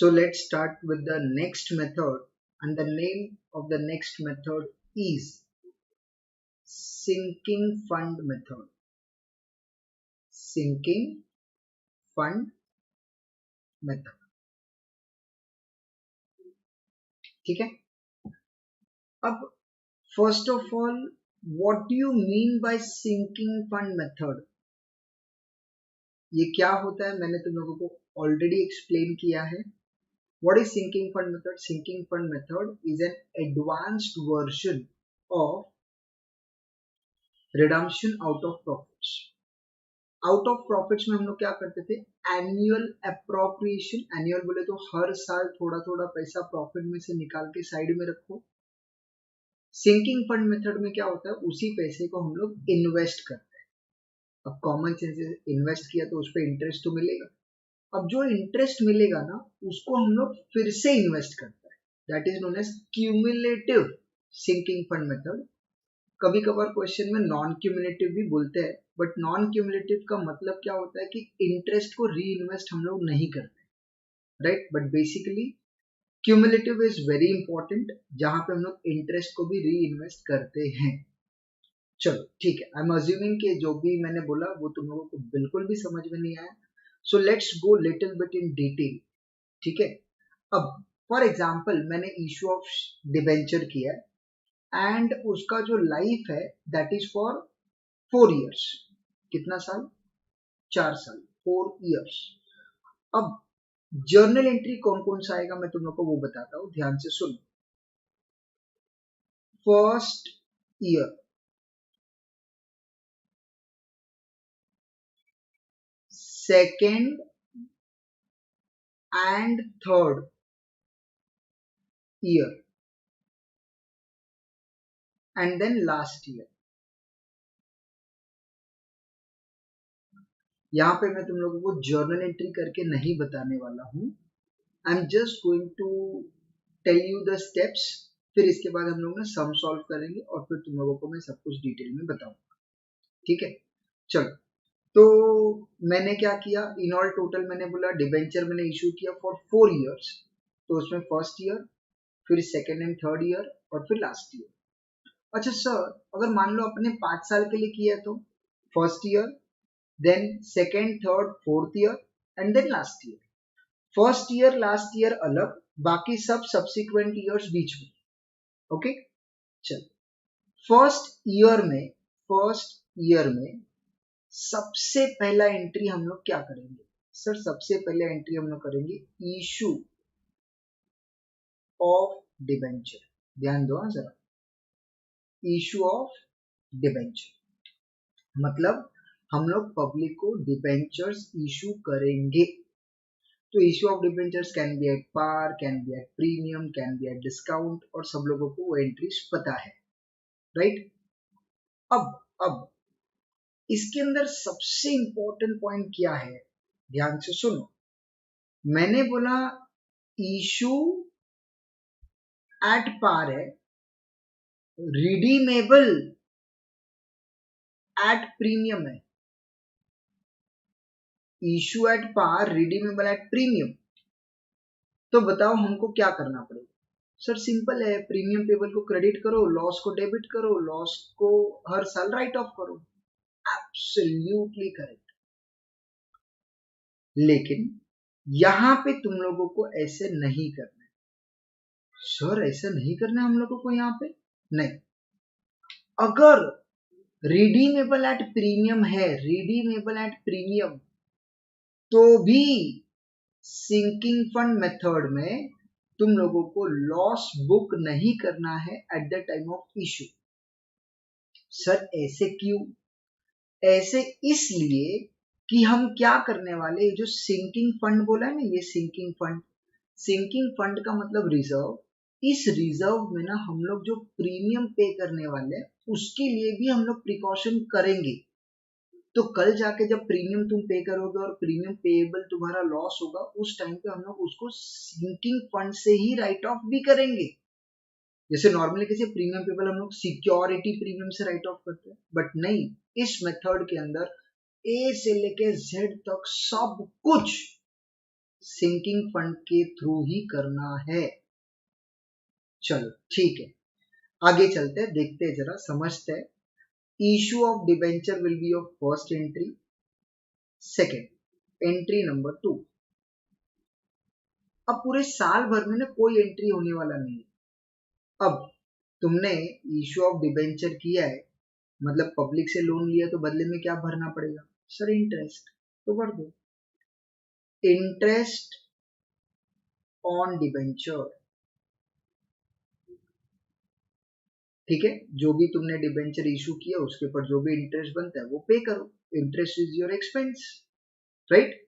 So let's start with the next method, and the name of the next method is sinking fund method. Sinking fund method. ठीक है. अब first of all, what do you mean by sinking fund method? ये क्या होता है मैंने तुम लोगों को ऑलरेडी एक्सप्लेन किया है. What is sinking fund method? Sinking fund method is an advanced version of redemption out of profits. Out of profits में हम लोग क्या करते थे, एनुअल अप्रोप्रिएशन. एनुअल बोले तो हर साल थोड़ा थोड़ा पैसा प्रॉफिट में से निकाल के साइड में रखो. सिंकिंग फंड मेथड में क्या होता है, उसी पैसे को हम लोग इन्वेस्ट करते हैं. अब कॉमन सेंस से इन्वेस्ट किया तो उस पर इंटरेस्ट तो मिलेगा. अब जो इंटरेस्ट मिलेगा ना उसको हम लोग फिर से इन्वेस्ट करते हैं. That is known as cumulative sinking fund method. कभी कभार क्वेश्चन में नॉन क्यूमुलेटिव भी बोलते हैं, बट नॉन क्यूमुलेटिव का मतलब क्या होता है कि इंटरेस्ट को री इन्वेस्ट हम लोग नहीं करते, right. But basically cumulative is very important, जहां पे हम लोग इंटरेस्ट को भी री इन्वेस्ट करते हैं. चलो ठीक है, आई एम अज्यूमिंग कि जो भी मैंने बोला वो तुम लोगों को बिल्कुल भी समझ में नहीं आया. So let's go little bit in detail. ठीक है. अब फॉर एग्जाम्पल मैंने इशू ऑफ डिबेंचर किया है एंड उसका जो लाइफ है दैट इज फॉर 4 years. कितना साल? 4 साल. 4 years. अब जर्नल एंट्री कौन कौन सा आएगा मैं तुम लोग को वो बताता हूँ, ध्यान से सुनो. First year, second and third year and then last year. यहाँ पे मैं तुम लोगों को जर्नल एंट्री करके नहीं बताने वाला हूँ. I am just going to tell you the steps. फिर इसके बाद हम लोग ना सम सॉल्व करेंगे और फिर तुम लोगों को मैं सब कुछ डिटेल में बताऊंगा. ठीक है. चलो, तो मैंने क्या किया, इन ऑल टोटल मैंने बोला डिबेंचर मैंने इशू किया फॉर 4 years. तो उसमें फर्स्ट ईयर, फिर सेकेंड एंड थर्ड ईयर और फिर लास्ट ईयर. अच्छा सर, अगर मान लो अपने 5 साल के लिए किया तो first year, then second, third, fourth year and then last year. First year last year अलग, बाकी सब सब्सिक्वेंट ईयर्स बीच में. ओके. चल, फर्स्ट ईयर में सबसे पहला एंट्री हम लोग क्या करेंगे सर? सबसे पहले एंट्री हम लोग करेंगे इशू ऑफ डिबेंचर. ध्यान दो जरा, इशू ऑफ डिबेंचर मतलब हम लोग पब्लिक को डिबेंचर्स इशू करेंगे. तो issue of debentures can be at par, can be at premium, can be at discount, और सब लोगों को वो एंट्रीज पता है, राइट. अब इसके अंदर सबसे इंपॉर्टेंट पॉइंट क्या है, ध्यान से सुनो. मैंने बोला इशू एट पार है, रिडीमेबल एट प्रीमियम है. Issue at par, redeemable at premium. तो बताओ हमको क्या करना पड़ेगा? सर सिंपल है, प्रीमियम पेबल को क्रेडिट करो, लॉस को डेबिट करो, लॉस को हर साल राइट ऑफ करो. Absolutely correct. लेकिन यहां पे तुम लोगों को ऐसे नहीं करना है. सर ऐसा नहीं करना है हम लोगों को यहाँ पे? नहीं. अगर रिडीमेबल एट प्रीमियम है, रिडीमेबल एट प्रीमियम, तो भी सिंकिंग फंड मेथड में तुम लोगों को लॉस बुक नहीं करना है at the time of issue. Sir ऐसे क्यों? ऐसे इसलिए कि हम क्या करने वाले, जो सिंकिंग फंड बोला है ना, ये सिंकिंग फंड का मतलब रिजर्व. इस रिजर्व में ना हम लोग जो प्रीमियम पे करने वाले हैं उसके लिए भी हम लोग प्रिकॉशन करेंगे. तो कल जाके जब प्रीमियम तुम पे करोगे और प्रीमियम पेएबल तुम्हारा लॉस होगा, उस टाइम पे हम लोग उसको सिंकिंग फंड से ही राइट ऑफ भी करेंगे. जैसे नॉर्मली कैसे प्रीमियम पेबल हम लोग सिक्योरिटी प्रीमियम से राइट ऑफ करते हैं, बट नहीं, इस मेथड के अंदर ए से लेके जेड तक सब कुछ सिंकिंग फंड के थ्रू ही करना है। चलो ठीक है, आगे चलते हैं, देखते हैं, जरा समझते हैं। Issue of debenture will be your first entry. Second, entry number 2। अब पूरे साल भर में ना कोई एंट्री होने वाला नहीं है। अब तुमने इशू ऑफ डिबेंचर किया है, मतलब पब्लिक से लोन लिया, तो बदले में क्या भरना पड़ेगा? सर इंटरेस्ट, तो भर दो। इंटरेस्ट ऑन डिबेंचर, ठीक है, जो भी तुमने डिबेंचर इशू किया उसके ऊपर जो भी इंटरेस्ट बनता है वो पे करो। Interest is your expense, right?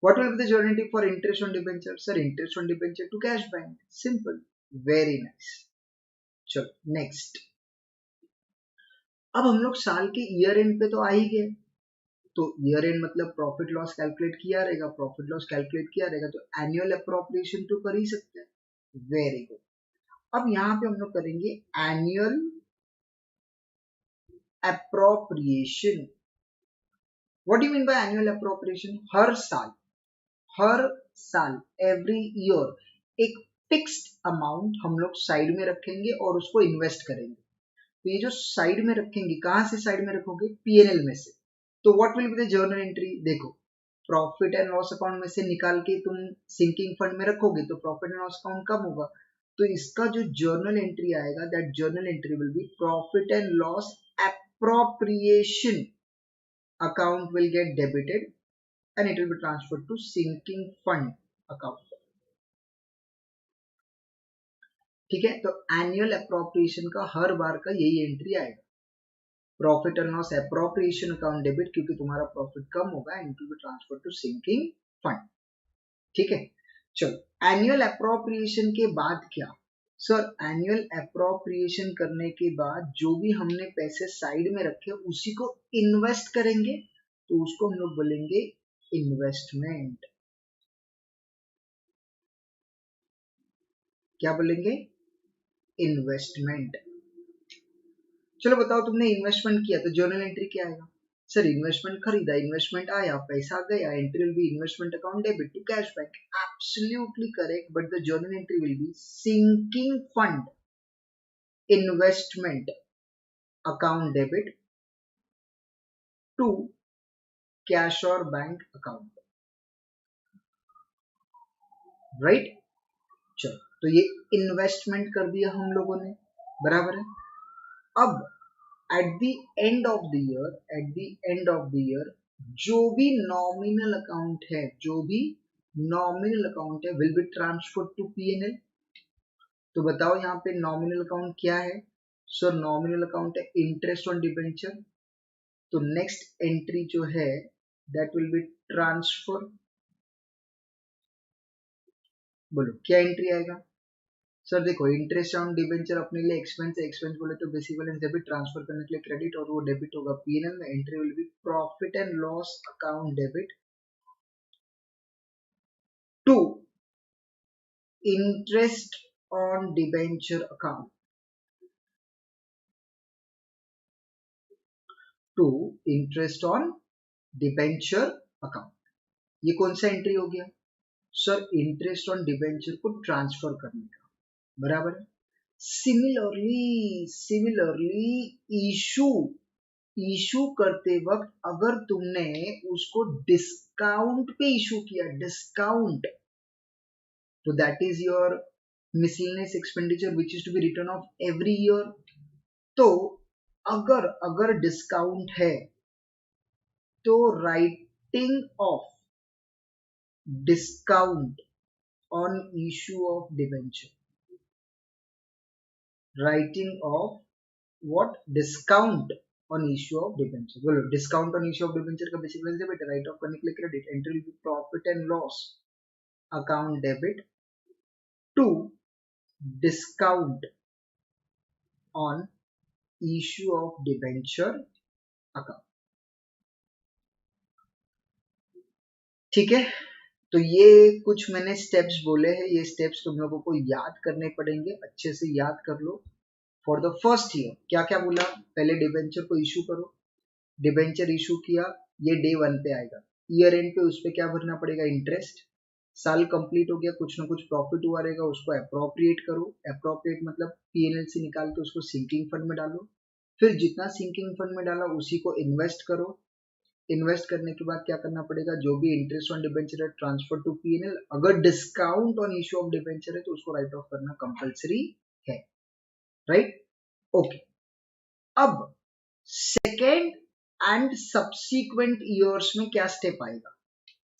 What will be the journey for interest on debenture? Sir, interest on debenture to cash bank. Simple. Very nice. चलो नेक्स्ट। अब हम लोग साल के ईयर एंड पे तो आ ही गए, तो ईयर एंड मतलब प्रॉफिट लॉस कैलकुलेट किया रहेगा, प्रॉफिट लॉस कैलकुलेट किया रहेगा, तो एनुअल अप्रोप्रिएशन तो कर ही सकते हैं। Very good. अब यहाँ पे हम लोग करेंगे annual appropriation. What do you mean by annual appropriation? हर साल एवरी ईयर एक फिक्स्ड अमाउंट हम लोग साइड में रखेंगे और उसको इन्वेस्ट करेंगे। तो ये जो साइड में रखेंगे, कहां से साइड में रखोगे? पीएनएल में से। तो what will be the journal entry? देखो, प्रॉफिट एंड लॉस अकाउंट में से निकाल के तुम सिंकिंग फंड में रखोगे तो प्रॉफिट एंड लॉस अकाउंट कम होगा, तो इसका जो जर्नल एंट्री आएगा, that journal entry will be profit and loss appropriation account will get debited and it will be transferred to sinking fund account। ठीक है, तो एनुअल अप्रोप्रिएशन का हर बार का यही एंट्री आएगा, profit and loss appropriation account debit, क्योंकि तुम्हारा profit कम होगा and it will be transfer to sinking fund. ठीक है, चलो एनुअल अप्रोप्रिएशन के बाद क्या? सर एनुअल अप्रोप्रिएशन करने के बाद जो भी हमने पैसे साइड में रखे उसी को इन्वेस्ट करेंगे, तो उसको हम लोग बोलेंगे इन्वेस्टमेंट। क्या बोलेंगे? इन्वेस्टमेंट। चलो बताओ, तुमने इन्वेस्टमेंट किया तो जर्नल एंट्री क्या आएगा? सर इन्वेस्टमेंट खरीदा, इन्वेस्टमेंट आया, पैसा गया, entry will be investment account debit to cash bank. Absolutely correct, but the journal entry will be sinking fund investment account debit to cash और बैंक अकाउंट, राइट? चलो, तो ये इन्वेस्टमेंट कर दिया हम लोगों ने, बराबर है। अब at the end of the year जो भी नॉमिनल अकाउंट है will be transferred to PNL. तो बताओ यहाँ पे नॉमिनल अकाउंट क्या है? सर नॉमिनल अकाउंट है इंटरेस्ट ऑन डिबेंचर। तो नेक्स्ट एंट्री जो है दैट विल बी ट्रांसफर। बोलो क्या एंट्री आएगा? सर देखो, इंटरेस्ट ऑन डिबेंचर अपने लिए एक्सपेंस है, एक्सपेंस बोले तो बेसिक बैलेंस डेबिट, ट्रांसफर करने के लिए क्रेडिट, और वो डेबिट होगा पीएनएल में। Entry will be profit and loss account debit to interest on debenture account, to interest on debenture account. ये कौन सा एंट्री हो गया? सर इंटरेस्ट ऑन डिबेंचर को ट्रांसफर करने का, बराबर है। सिमिलरली इशू करते वक्त अगर तुमने उसको डिस्काउंट पे इशू किया, डिस्काउंट, तो that is your miscellaneous expenditure which is to be return off every year. तो अगर डिस्काउंट है तो writing off discount on issue of debenture, writing off what? Discount on issue of debenture. बोलो, discount on issue of debenture का basic balance debit, write off करने के लिए credit, entry will be profit and loss account debit to discount on issue of debenture account. ठीक है, तो ये कुछ मैंने स्टेप्स बोले हैं, ये स्टेप्स तुम लोगों को याद करने पड़ेंगे, अच्छे से याद कर लो। फॉर द फर्स्ट ईयर क्या क्या बोला? पहले डिबेंचर को इशू करो, डिबेंचर इशू किया, ये डे 1 पे आएगा, ईयर एंड पे उस पे क्या भरना पड़ेगा? इंटरेस्ट। साल कंप्लीट हो गया, कुछ ना कुछ प्रॉफिट हुआ रहेगा, उसको अप्रोप्रिएट करो। अप्रोप्रिएट मतलब पीएनएल से निकाल के उसको सिंकिंग फंड में डालो। फिर जितना सिंकिंग फंड में डाला उसी को इन्वेस्ट करो। इन्वेस्ट करने के बाद क्या करना पड़ेगा, जो भी इंटरेस्ट ऑन डिबेंचर है ट्रांसफर टू पीएनएल। अगर discount on issue of debenture है तो उसको राइट ऑफ करना कंपलसरी है, राइट। ओके, अब सेकेंड एंड सब्सीक्वेंट ईयर्स में क्या स्टेप आएगा,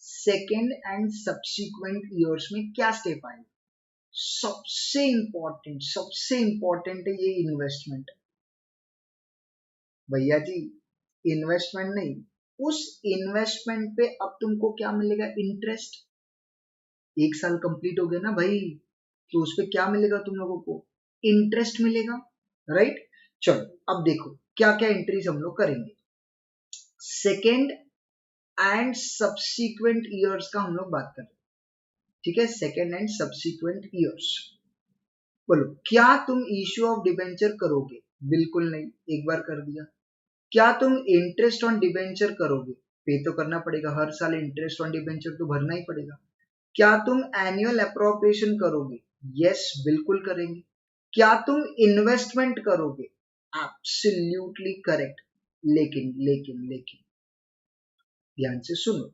सेकेंड एंड सब्सीक्वेंट ईयर्स में क्या स्टेप आएगा। सबसे इंपॉर्टेंट है ये इन्वेस्टमेंट। भैया जी इन्वेस्टमेंट नहीं, उस इन्वेस्टमेंट पे अब तुमको क्या मिलेगा, इंटरेस्ट। 1 साल कंप्लीट हो गया ना भाई, तो उस पे क्या मिलेगा तुम लोगों को, इंटरेस्ट मिलेगा, राइट। चलो अब देखो क्या क्या एंट्रीज हम लोग करेंगे। सेकेंड एंड सब्सीक्वेंट ईयर्स का हम लोग बात कर रहे हैं, ठीक है। सेकेंड एंड सब्सीक्वेंट ईयर्स, बोलो क्या तुम इश्यू ऑफ डिबेंचर करोगे, बिल्कुल नहीं, एक बार कर दिया। क्या तुम इंटरेस्ट ऑन डिबेंचर करोगे, पे तो करना पड़ेगा, हर साल इंटरेस्ट ऑन डिबेंचर तो भरना ही पड़ेगा। क्या तुम एनुअल अप्रोप्रिएशन करोगे, यस बिल्कुल करेंगे। क्या तुम इन्वेस्टमेंट करोगे, एब्सोल्युटली करेक्ट। लेकिन लेकिन लेकिन ध्यान से सुनो,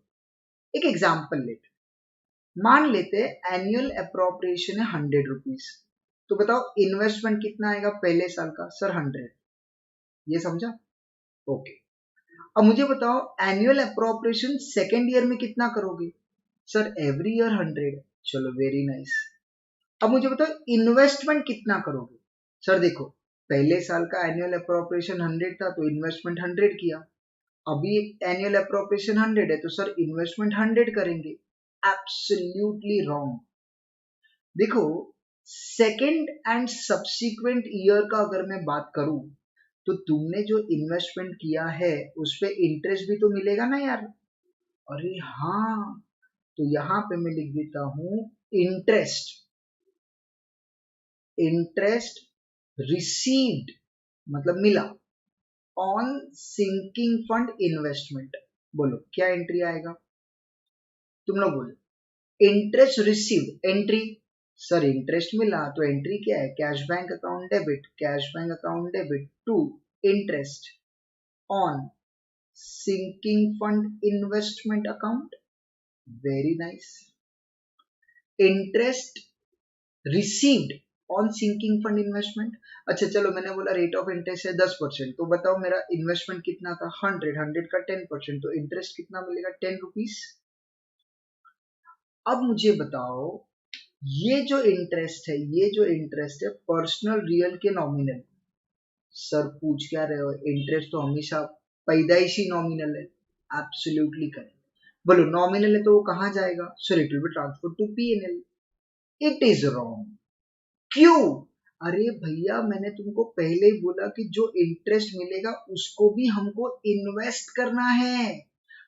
एक एग्जांपल लेते, मान लेते हैं एनुअल अप्रोप्रिएशन है 100 रुपीज, तो बताओ इन्वेस्टमेंट कितना आएगा पहले साल का, सर 100, ये समझा, ओके। अब मुझे बताओ एनुअल अप्रोप्रिएशन सेकेंड ईयर में कितना करोगे, सर एवरी ईयर 100, चलो वेरी नाइस। अब मुझे बताओ इन्वेस्टमेंट कितना करोगे, सर देखो पहले साल का एनुअल अप्रोप्रिएशन 100 था तो इन्वेस्टमेंट 100 किया, अभी एनुअल अप्रोप्रिएशन 100 है तो सर इन्वेस्टमेंट 100 करेंगे, एब्सोल्युटली रॉन्ग। देखो सेकेंड एंड सब्सीक्वेंट ईयर का अगर मैं बात करूं तो तुमने जो इन्वेस्टमेंट किया है उस पे इंटरेस्ट भी तो मिलेगा ना यार। अरे हाँ, तो यहां पे मैं लिख देता हूं इंटरेस्ट, इंटरेस्ट रिसीव्ड मतलब मिला ऑन सिंकिंग फंड इन्वेस्टमेंट। बोलो क्या एंट्री आएगा, तुम लोग बोलो। Interest received entry, sir interest मिला तो एंट्री क्या है, cash bank account debit, cash bank account debit to interest on sinking fund investment account, very nice. Interest received on sinking fund investment, अच्छा चलो मैंने बोला रेट ऑफ इंटरेस्ट है 10%, तो बताओ मेरा इन्वेस्टमेंट कितना था 100 का 10%, तो इंटरेस्ट कितना मिलेगा 10 रुपीज। अब मुझे बताओ ये जो इंटरेस्ट है, ये जो इंटरेस्ट है पर्सनल रियल के नॉमिनल, सर पूछ क्या रहे हो, इंटरेस्ट तो हमेशा पैदाइशी नॉमिनल है, एब्सोल्युटली करेक्ट। बोलो नॉमिनल है तो वो कहां जाएगा, sir it will be transfer to PNL, it is wrong. क्यों, अरे भैया मैंने तुमको पहले ही बोला कि जो इंटरेस्ट मिलेगा उसको भी हमको इन्वेस्ट करना है,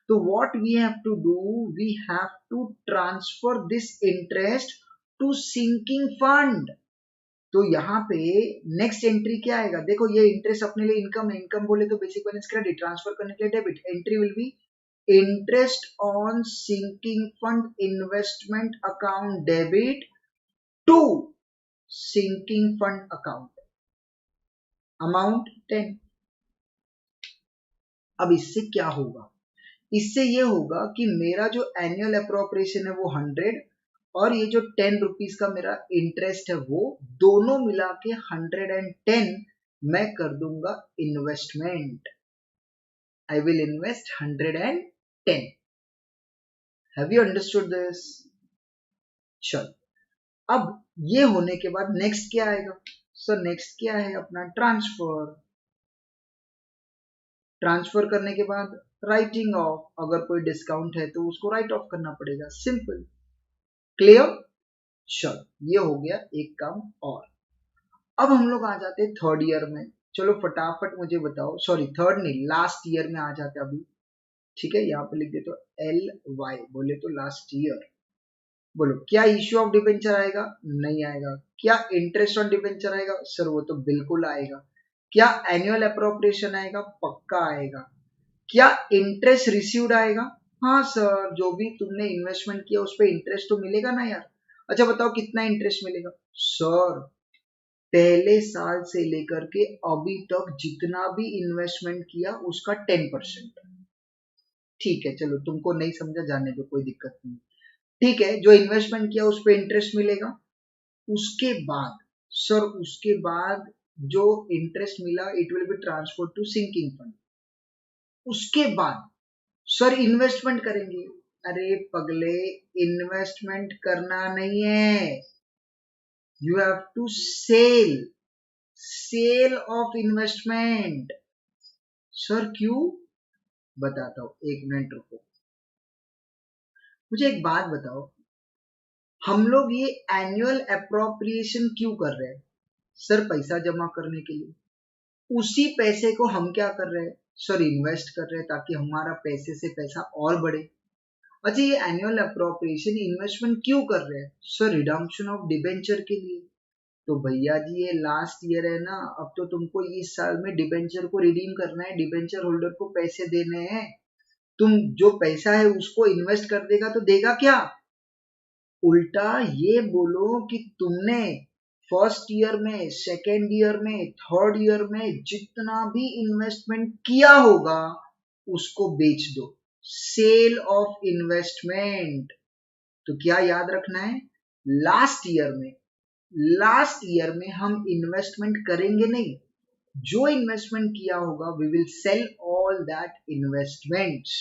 तो what we have to do, we have to transfer this interest to sinking fund. तो यहाँ पे नेक्स्ट एंट्री क्या आएगा, देखो ये इंटरेस्ट अपने लिए इनकम है, इनकम बोले तो बेसिक बैलेंस क्रेडिट, ट्रांसफर करने के लिए debit, entry will be interest on sinking fund investment account debit to sinking fund account, amount 10। अब इससे क्या होगा, इससे ये होगा कि मेरा जो एनुअल अप्रोप्रिएशन है वो 100 और ये जो 10 रुपीज का मेरा इंटरेस्ट है वो दोनों मिला के 110 मैं कर दूंगा investment, I will invest 110। Have you understood this. चलो अब ये होने के बाद नेक्स्ट क्या आएगा, सर नेक्स्ट क्या है अपना ट्रांसफर, ट्रांसफर करने के बाद राइटिंग ऑफ, अगर कोई डिस्काउंट है तो उसको राइट ऑफ करना पड़ेगा, सिंपल, क्लियर। चलो ये हो गया एक काम और। अब हम लोग आ जाते हैं थर्ड ईयर में, चलो फटाफट मुझे बताओ, सॉरी थर्ड नहीं लास्ट ईयर में आ जाते अभी, ठीक है। यहाँ पे लिख दे तो LY, बोले तो लास्ट ईयर। बोलो क्या इश्यू ऑफ डिबेंचर आएगा, नहीं आएगा। क्या इंटरेस्ट ऑन डिबेंचर आएगा, सर वो तो बिल्कुल आएगा। क्या एनुअल अप्रोप्रिएशन आएगा, पक्का आएगा। क्या इंटरेस्ट रिसीव्ड आएगा, हाँ सर, जो भी तुमने इन्वेस्टमेंट किया उस पर इंटरेस्ट तो मिलेगा ना यार। अच्छा बताओ कितना इंटरेस्ट मिलेगा। सर पहले साल से लेकर के अभी तक जितना भी इन्वेस्टमेंट किया उसका 10%। ठीक है चलो, तुमको नहीं समझा, जाने दो, कोई दिक्कत नहीं। ठीक है, जो इन्वेस्टमेंट किया उस पर इंटरेस्ट मिलेगा। उसके बाद सर, उसके बाद जो इंटरेस्ट मिला it will be transfer to sinking fund. उसके बाद सर इन्वेस्टमेंट करेंगे। अरे पगले, इन्वेस्टमेंट करना नहीं है, you have to sell, sell of investment. Sir क्यों, बताता हूं, एक मिनट रुको। मुझे एक बात बताओ, हम लोग ये एनुअल अप्रोप्रिएशन क्यों कर रहे हैं। सर पैसा जमा करने के लिए। उसी पैसे को हम क्या कर रहे हैं सर, इन्वेस्ट कर रहे हैं ताकि हमारा पैसे से पैसा और बढ़े। अच्छा, ये एनुअल अप्रोप्रिएशन इन्वेस्टमेंट क्यों कर रहे हैं सर, रिडम्पशन ऑफ डिबेंचर के लिए। तो भैया जी ये लास्ट ईयर है ना, अब तो तुमको इस साल में डिबेंचर को रिडीम करना है, डिबेंचर होल्डर को पैसे देने हैं। तुम जो पैसा है उसको इन्वेस्ट कर देगा तो देगा क्या, उल्टा ये बोलो कि तुमने फर्स्ट ईयर में, सेकेंड ईयर में, थर्ड ईयर में जितना भी इन्वेस्टमेंट किया होगा उसको बेच दो, सेल ऑफ इन्वेस्टमेंट। तो क्या याद रखना है, लास्ट ईयर में, लास्ट ईयर में हम इन्वेस्टमेंट करेंगे नहीं, जो इन्वेस्टमेंट किया होगा we will sell all that investments.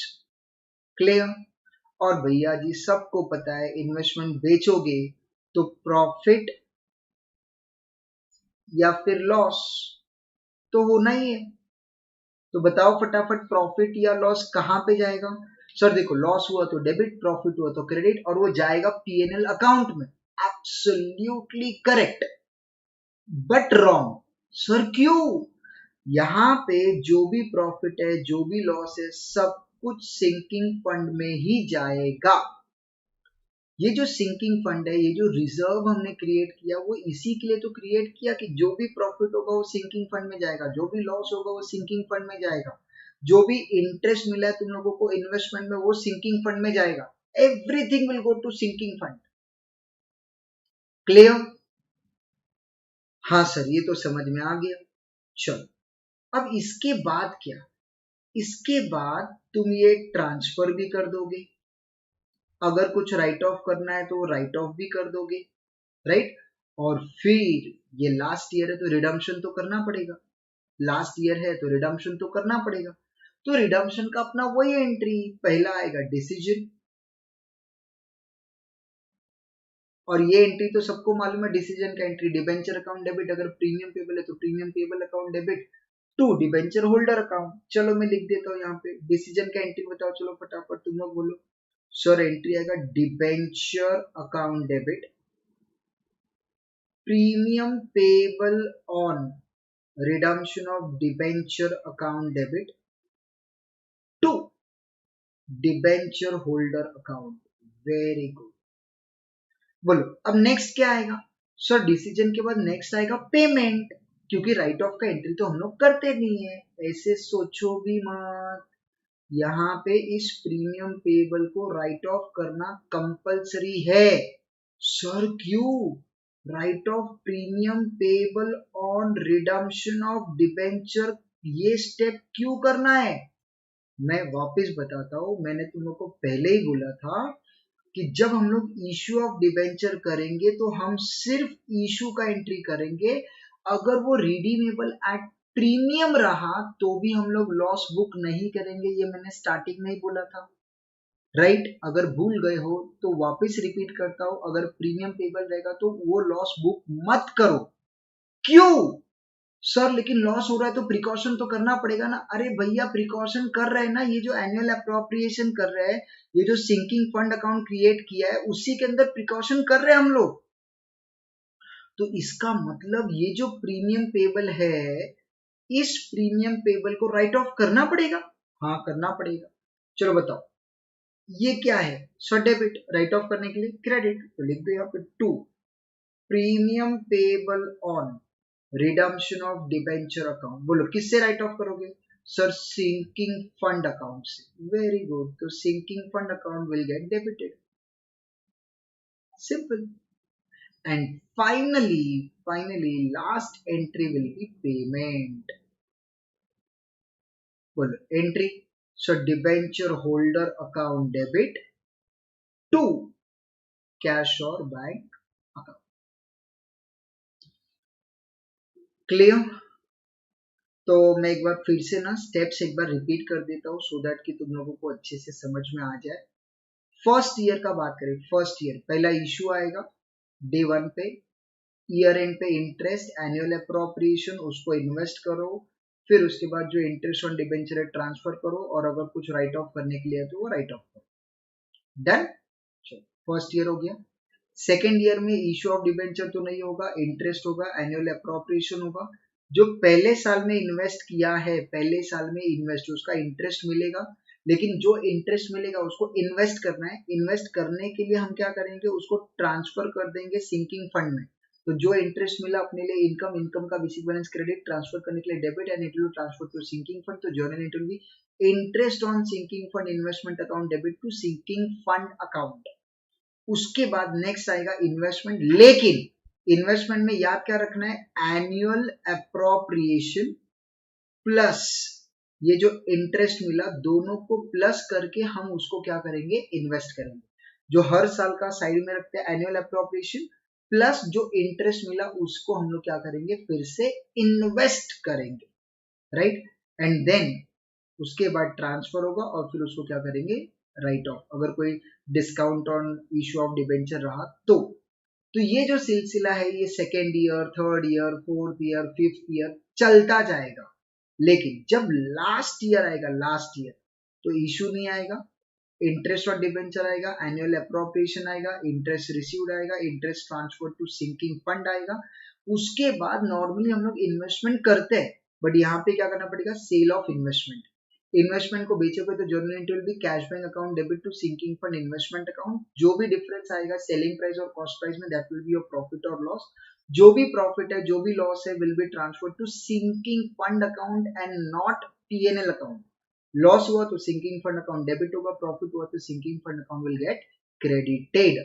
Clear. और भैया जी सबको पता है इन्वेस्टमेंट बेचोगे तो प्रॉफिट या फिर लॉस तो होना ही है। तो बताओ फटाफट, प्रॉफिट या लॉस कहां पे जाएगा। सर देखो, लॉस हुआ तो डेबिट, प्रॉफिट हुआ तो क्रेडिट, और वो जाएगा पीएनएल अकाउंट में। Absolutely correct, but wrong. Sir क्यों, यहाँ पे जो भी प्रॉफिट है, जो भी लॉस है, सब कुछ सिंकिंग फंड में ही जाएगा। ये जो सिंकिंग फंड है, ये जो रिजर्व हमने क्रिएट किया, वो इसी के लिए तो क्रिएट किया कि जो भी प्रॉफिट होगा वो सिंकिंग फंड में जाएगा, जो भी लॉस होगा वो सिंकिंग फंड में जाएगा, जो भी इंटरेस्ट मिला है तुम लोगों को इन्वेस्टमेंट में वो सिंकिंग फंड में जाएगा। Everything will go to sinking fund. Clear. हाँ सर, ये तो समझ में आ गया। चलो, अब इसके बाद क्या, इसके बाद तुम ये ट्रांसफर भी कर दोगे, अगर कुछ राइट ऑफ करना है तो राइट ऑफ भी कर दोगे, राइट। और फिर ये लास्ट ईयर है तो रिडम्पशन तो करना पड़ेगा, लास्ट ईयर है तो रिडम्पशन तो करना पड़ेगा। तो रिडम्पशन का अपना वही एंट्री, पहला आएगा डिसीजन, और ये एंट्री तो सबको मालूम है, डिसीजन का एंट्री डिबेंचर अकाउंट डेबिट, अगर प्रीमियम पेबल है तो premium payable account debit to debenture holder account. चलो मैं लिख देता हूँ यहाँ पे, डिसीजन का एंट्री बताओ, चलो फटाफट तुम लोग बोलो। सर एंट्री आएगा debenture account debit, premium payable on redemption of debenture account debit to debenture holder account। Very good. बोलो अब नेक्स्ट क्या आएगा। सर डिसीजन के बाद नेक्स्ट आएगा पेमेंट, क्योंकि राइट ऑफ का एंट्री तो हम लोग करते नहीं है, ऐसे सोचो भी मत। यहाँ पे इस प्रीमियम पेबल को राइट ऑफ करना कंपलसरी है। सर क्यों, right of premium payable on redemption of debenture, ये स्टेप क्यों करना है, मैं वापस बताता हूं। मैंने तुम लोग को पहले ही बोला था कि जब हम लोग इश्यू ऑफ डिबेंचर करेंगे तो हम सिर्फ इश्यू का एंट्री करेंगे, अगर वो रिडीमेबल एट प्रीमियम रहा तो भी हम लोग लॉस बुक नहीं करेंगे, ये मैंने स्टार्टिंग में ही बोला था, राइट। अगर भूल गए हो तो वापस रिपीट करता हूं, अगर प्रीमियम पेबल रहेगा तो वो लॉस बुक मत करो। क्यों सर, लेकिन लॉस हो रहा है तो प्रिकॉशन तो करना पड़ेगा ना। अरे भैया प्रिकॉशन कर रहे हैं ना, ये जो एनुअल अप्रोप्रिएशन कर रहे हैं, ये जो सिंकिंग फंड अकाउंट क्रिएट किया है उसी के अंदर प्रिकॉशन कर रहे हैं हम लोग। तो इसका मतलब ये जो प्रीमियम पेबल है, इस प्रीमियम पेबल को राइट ऑफ करना पड़ेगा। हाँ करना पड़ेगा। चलो बताओ ये क्या है, सर डेबिट, राइट ऑफ करने के लिए क्रेडिट, तो लिख दो यहाँ पे to premium payable on redemption of debenture account. बोलो किससे राइट ऑफ करोगे, सर सिंकिंग फंड अकाउंट से, वेरी गुड, तो sinking fund account will get debited, simple. And finally last entry will be payment. बोलो entry, so debenture holder account debit to cash और bank account. Clear? तो मैं एक बार फिर से ना स्टेप्स एक बार रिपीट कर देता हूँ सो दैट कि तुम लोगों को अच्छे से समझ में आ जाए। फर्स्ट ईयर का बात करें, फर्स्ट ईयर पहला इशू आएगा डे 1 पे, ईयर एंड पे इंटरेस्ट, एनुअल अप्रोप्रिएशन, उसको इन्वेस्ट करो, फिर उसके बाद जो इंटरेस्ट ऑन डिबेंचर है ट्रांसफर करो, और अगर कुछ राइट ऑफ करने के लिए है तो वो राइट ऑफ करो। डन? चलो फर्स्ट ईयर हो गया। सेकेंड ईयर में इशू ऑफ डिबेंचर तो नहीं होगा, इंटरेस्ट होगा, एनुअल अप्रोप्रिएशन होगा। जो पहले साल में इन्वेस्ट किया है, पहले साल में इन्वेस्ट, उसका इंटरेस्ट मिलेगा, लेकिन जो इंटरेस्ट मिलेगा उसको इन्वेस्ट करना है। इन्वेस्ट करने के लिए हम क्या करेंगे, उसको ट्रांसफर कर देंगे सिंकिंग फंड में। तो जो इंटरेस्ट मिला अपने लिए इनकम, इनकम का बेसिक बैलेंस क्रेडिट, ट्रांसफर करने के लिए debit, and it will transfer to sinking fund. तो journal entry will be interest on sinking fund investment account debit to sinking fund account. उसके बाद नेक्स्ट आएगा इन्वेस्टमेंट, लेकिन investment में याद क्या रखना है, एनुअल अप्रोप्रिएशन प्लस ये जो इंटरेस्ट मिला, दोनों को प्लस करके हम उसको क्या करेंगे, इन्वेस्ट करेंगे। जो हर साल का साइड में रखते हैं एनुअल अप्रोप्रिएशन प्लस जो इंटरेस्ट मिला उसको हम लोग क्या करेंगे, फिर से इन्वेस्ट करेंगे, राइट। एंड देन उसके बाद ट्रांसफर होगा और फिर उसको क्या करेंगे, राइट ऑफ, अगर कोई discount on issue of debenture रहा तो ये जो सिलसिला है ये second year, third year, fourth year, fifth year चलता जाएगा। लेकिन जब लास्ट ईयर आएगा, लास्ट ईयर, तो इशू नहीं आएगा, इंटरेस्ट ऑन डिबेंचर आएगा, एनुअल अप्रोप्रिएशन आएगा, इंटरेस्ट रिसीव्ड आएगा, interest transfer to sinking fund आएगा। उसके बाद नॉर्मली हम लोग इन्वेस्टमेंट करते हैं, बट यहाँ पे क्या करना पड़ेगा, सेल ऑफ इन्वेस्टमेंट। इन्वेस्टमेंट को बेचोगे तो journal entry will be cash bank account debit to sinking fund investment account. जो भी डिफरेंस आएगा सेलिंग प्राइस और कॉस्ट प्राइस में, that will be your profit और लॉस। जो भी प्रॉफिट है, जो भी लॉस है, will be transfer to sinking fund account and not PNL account. Loss हुआ तो सिंकिंग फंड अकाउंट डेबिट होगा, प्रॉफिट हुआ तो sinking fund account will get credited,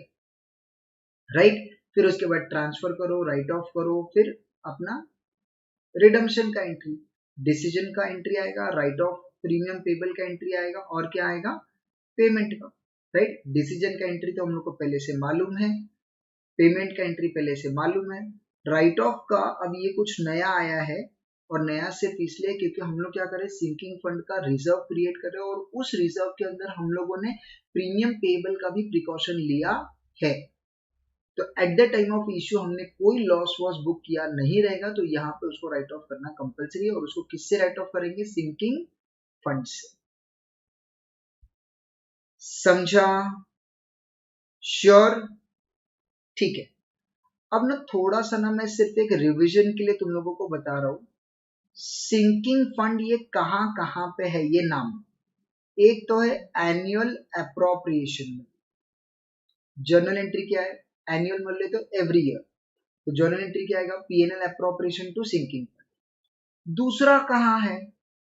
right. फिर उसके बाद ट्रांसफर करो, राइट ऑफ करो, फिर अपना रिडम्पशन का एंट्री, डिसीजन का एंट्री आएगा, राइट ऑफ प्रीमियम पेबल का एंट्री आएगा, और क्या आएगा, पेमेंट का, राइट। डिसीजन का एंट्री तो हम लोग को पहले से मालूम है, पेमेंट का एंट्री पहले से मालूम है। राइट ऑफ का अब ये कुछ नया आया है, और नया सिर्फ इसलिए क्योंकि हम लोग क्या करें, सिंकिंग फंड का रिजर्व क्रिएट कर रहे हैं, और उस रिजर्व के अंदर हम लोगों ने प्रीमियम पेबल का भी प्रिकॉशन लिया है। तो at the time of issue हमने कोई लॉस वॉस बुक किया नहीं रहेगा, तो यहाँ पे उसको राइट ऑफ करना कंपलसरी है। और उसको किससे राइट ऑफ करेंगे, सिंकिंग फंड से। समझा? श्योर? ठीक है। अब ना थोड़ा सा ना मैं सिर्फ एक रिवीजन के लिए तुम लोगों को बता रहा हूं, सिंकिंग फंड ये कहां कहां पे है, ये नाम। एक तो है एनुअल अप्रोप्रिएशन में, जर्नल एंट्री क्या है, एनुअल मान ले तो एवरी ईयर, तो जर्नल एंट्री क्या आएगा, PNL appropriation to sinking fund. दूसरा कहां है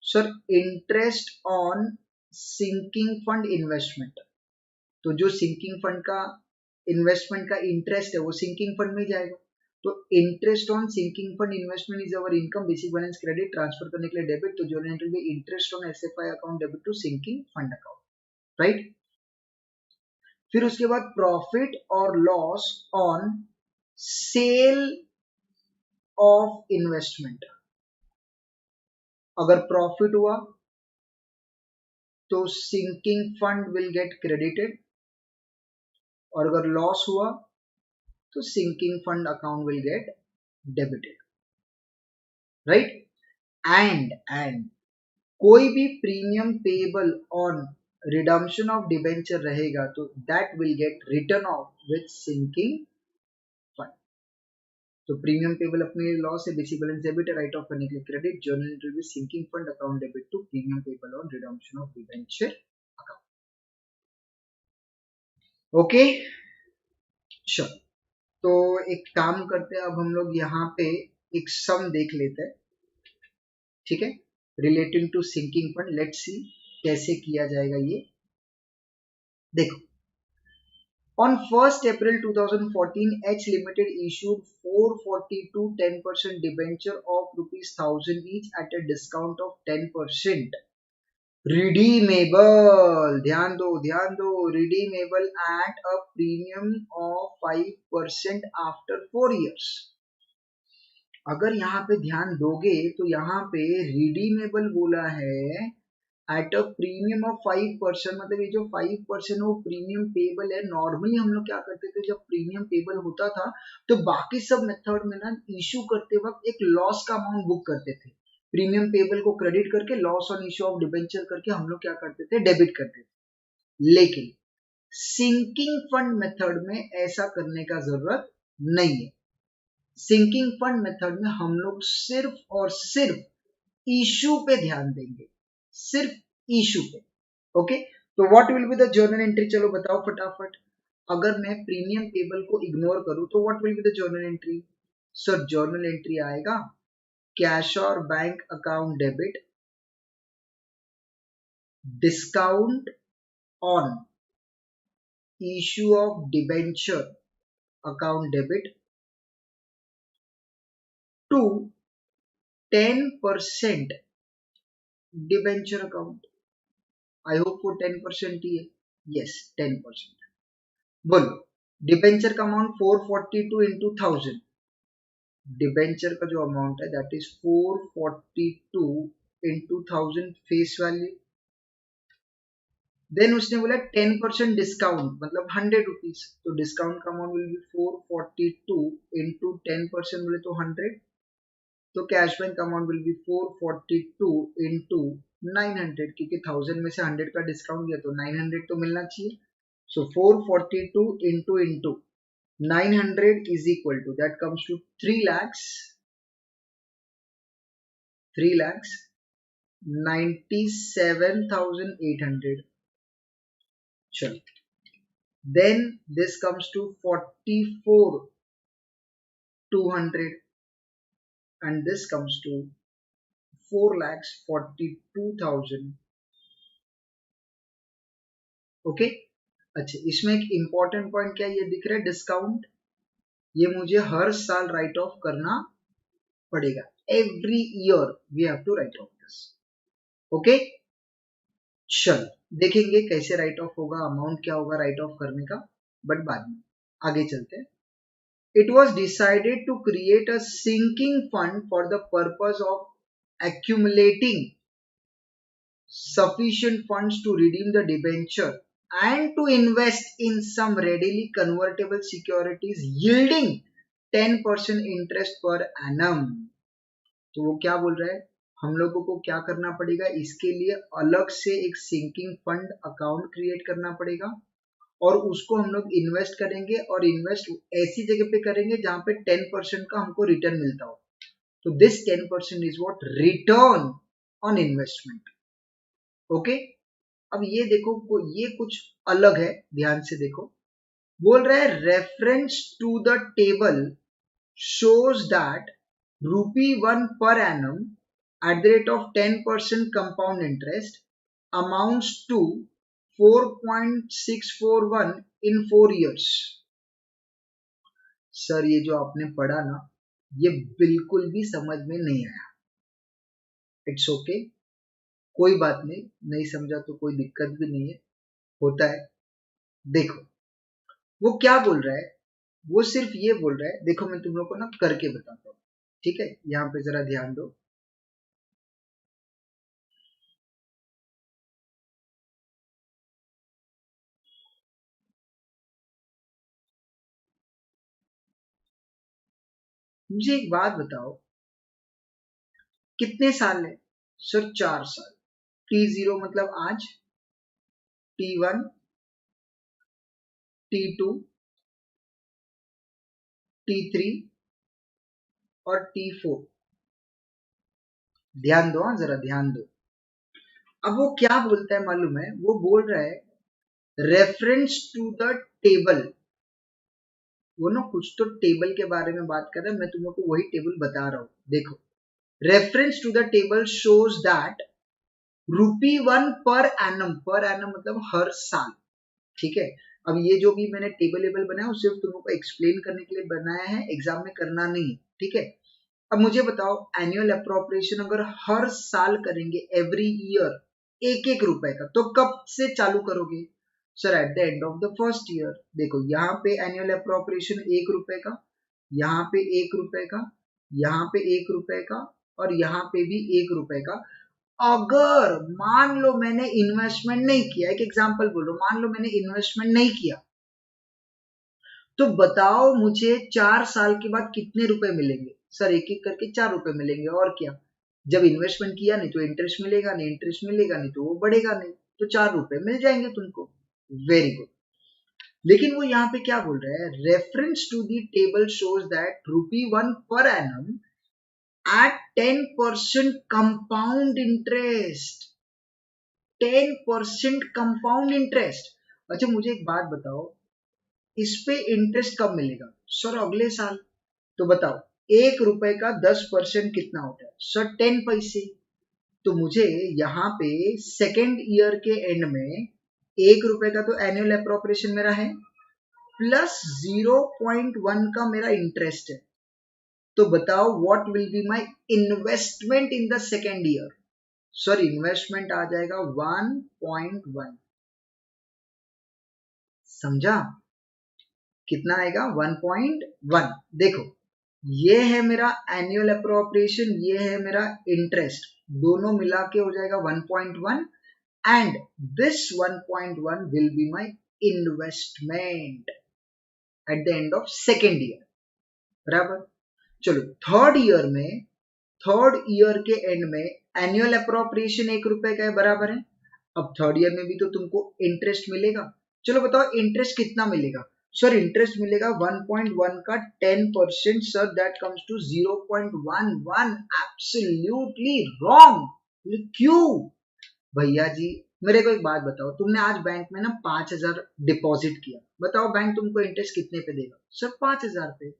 sir, interest on sinking fund investment. तो जो सिंकिंग फंड का इन्वेस्टमेंट का इंटरेस्ट है वो सिंकिंग फंड में जाएगा। तो interest on sinking fund investment is our income, basic balance credit, transfer करने के लिए डेबिट, तो जर्नल एंट्री में interest on SFI account debit to sinking fund account, right. फिर उसके बाद प्रॉफिट और loss on sale of investment. अगर प्रॉफिट हुआ तो sinking fund will get credited, और अगर लॉस हुआ तो sinking fund account will get debited, right. And कोई भी premium payable on redemption of debenture रहेगा तो that will get written off with sinking fund. तो प्रीमियम पेबल अपने लॉस है, बेसिक बैलेंस डेबिट है, राइट ऑफ करने के लिए credit, journal entry with sinking fund account debit to premium payable on redemption of debenture account. Okay sure. तो एक काम करते हैं, अब हम लोग यहाँ पे एक सम देख लेते हैं, ठीक है। Relating to sinking fund. Let's see कैसे किया जाएगा ये। देखो, on 1st April 2014, H Limited issued 442 10% debenture of ₹1,000 each at a discount of 10%. Redeemable, ध्यान दो, redeemable at a premium of 5% after 4 years. अगर यहाँ पे ध्यान दोगे तो यहाँ पे रिडीमेबल बोला है एट अ प्रीमियम ऑफ 5%, मतलब ये जो 5% वो प्रीमियम पेबल है। नॉर्मली हम लोग क्या करते थे, जब प्रीमियम पेबल होता था तो बाकी सब मेथड में ना इशू करते वक्त एक लॉस का अमाउंट बुक करते थे। प्रीमियम पेबल को क्रेडिट करके loss on issue of debenture करके हम लोग क्या करते थे, डेबिट करते थे। लेकिन सिंकिंग फंड मेथड में ऐसा करने का जरूरत नहीं है। सिंकिंग फंड मेथड में हम लोग सिर्फ और सिर्फ इशू पे ध्यान देंगे, सिर्फ इशू पे। ओके, तो what will be the journal entry, चलो बताओ फटाफट। अगर मैं प्रीमियम टेबल को इग्नोर करूं तो what will be the journal entry? Sir journal entry आएगा कैश और bank account debit, discount on issue of debenture account debit to 10% debenture account. I hope वो 10% ही है। यस 10%। बोलो, डिबेंचर का अमाउंट 442 इंटू 1000, डिबेंचर का जो अमाउंट है that is 442 into 1000 face value. Then उसने बोला 10% डिस्काउंट मतलब 100 रुपीज, तो डिस्काउंट का अमाउंट विल बी 442 इंटू 10% बोले तो 100, तो cash bank amount will B 442 into 900, क्योंकि 1000 में से 100 का डिस्काउंट दिया तो 900 तो मिलना चाहिए। सो 442 into 900 is equal to, that comes to 3,97,800. चलो, then this comes to 44,200 and this comes to 4,42,000. Okay, अच्छा इसमें एक इंपॉर्टेंट पॉइंट क्या ये दिख रहा है, डिस्काउंट, ये मुझे हर साल राइट ऑफ करना पड़ेगा। Every year we have to write off this. Okay, चल देखेंगे कैसे राइट ऑफ होगा, अमाउंट क्या होगा राइट ऑफ करने का, बट बाद में। आगे चलते हैं। It was decided to create a sinking fund for the purpose of accumulating sufficient funds to redeem the debenture and to invest in some readily convertible securities yielding 10% interest per annum. तो वो क्या बोल रहा है, हम लोगों को क्या करना पड़ेगा, इसके लिए अलग से एक सिंकिंग फंड अकाउंट क्रिएट करना पड़ेगा और उसको हम लोग इन्वेस्ट करेंगे और इन्वेस्ट ऐसी जगह पे करेंगे जहां पे 10% का हमको रिटर्न मिलता हो। तो this 10% is what, return on investment. Okay, अब ये देखो ये कुछ अलग है, ध्यान से देखो। बोल रहा है reference to the table shows that ₹1 per annum at the rate of 10% compound interest amounts to 4.641 in 4 years. Sir ये जो आपने पढ़ा ना ये बिल्कुल भी समझ में नहीं आया। इट्स ओके, कोई बात नहीं, नहीं समझा तो कोई दिक्कत भी नहीं है, होता है। देखो वो क्या बोल रहा है, वो सिर्फ ये बोल रहा है, देखो मैं तुम लोग को ना करके बताता हूँ, ठीक है, यहाँ पे जरा ध्यान दो। मुझे एक बात बताओ, कितने साल है? सर 4 साल। T0 मतलब आज, T1, T2, T3 और T4। ध्यान दो, जरा ध्यान दो। अब वो क्या बोलता है मालूम है, वो बोल रहा है रेफरेंस टू द टेबल, वो ना कुछ तो टेबल के बारे में बात कर रहा है, मैं तुम लोग को वही टेबल बता रहा हूँ। देखो reference to the table shows that ₹1 per annum मतलब हर साल, ठीक है। अब ये जो भी मैंने टेबल बनाया वो सिर्फ तुम लोग को एक्सप्लेन करने के लिए बनाया है, एग्जाम में करना नहीं, ठीक है। अब मुझे बताओ एनुअल अप्रोप्रिएशन अगर हर साल करेंगे एवरी ईयर एक रुपए का, तो कब से चालू करोगे? Sir eight the end of the first year. देखो यहाँ पे एनुअल अप्रोप्रिएशन ₹1 का, यहाँ पे ₹1 का, यहाँ पे ₹1 का, और यहाँ पे भी ₹1 का। अगर मान लो मैंने इन्वेस्टमेंट नहीं किया, एक एग्जांपल बोलो, मान लो मैंने इन्वेस्टमेंट नहीं किया, तो बताओ मुझे 4 साल के बाद कितने रुपए मिलेंगे? सर एक एक करके ₹4 मिलेंगे, और क्या। जब इन्वेस्टमेंट किया नहीं तो इंटरेस्ट मिलेगा नहीं, इंटरेस्ट मिलेगा नहीं तो वो बढ़ेगा नहीं, तो ₹4 मिल जाएंगे तुमको। Very good. लेकिन वो यहाँ पे क्या बोल रहे हैं, reference to the table shows that ₹1 per annum at 10% compound interest, 10% compound interest. अच्छा मुझे एक बात बताओ, इस पे इंटरेस्ट कब मिलेगा? सर अगले साल। तो बताओ ₹1 का 10% कितना होता है? सर 10 पैसे। तो मुझे यहाँ पे सेकेंड ईयर के एंड में ₹1 का तो एनुअल अप्रोप्रिएशन मेरा है, प्लस 0.1 का मेरा इंटरेस्ट है। तो बताओ what will be my investment in the second year? Sir investment आ जाएगा 1.1। समझा? कितना आएगा? 1.1। देखो ये है मेरा एनुअल अप्रोप्रिएशन, ये है मेरा इंटरेस्ट, दोनों मिला के हो जाएगा 1.1, and this 1.1 will be my investment at the end of second year. बराबर। चलो थर्ड ईयर के एंड में एनुअल अप्रोप्रिएशन ₹1 का है, बराबर है। अब थर्ड ईयर में भी तो तुमको इंटरेस्ट मिलेगा। चलो बताओ इंटरेस्ट कितना मिलेगा? सर इंटरेस्ट मिलेगा 1.1 का 10%, sir that comes to 0.11। Absolutely wrong. क्यों? भैया जी मेरे को एक बात बताओ, तुमने आज बैंक में ना 5,000 डिपॉजिट किया, बताओ बैंक तुमको इंटरेस्ट कितने पे देगा? सर 5,000 पे।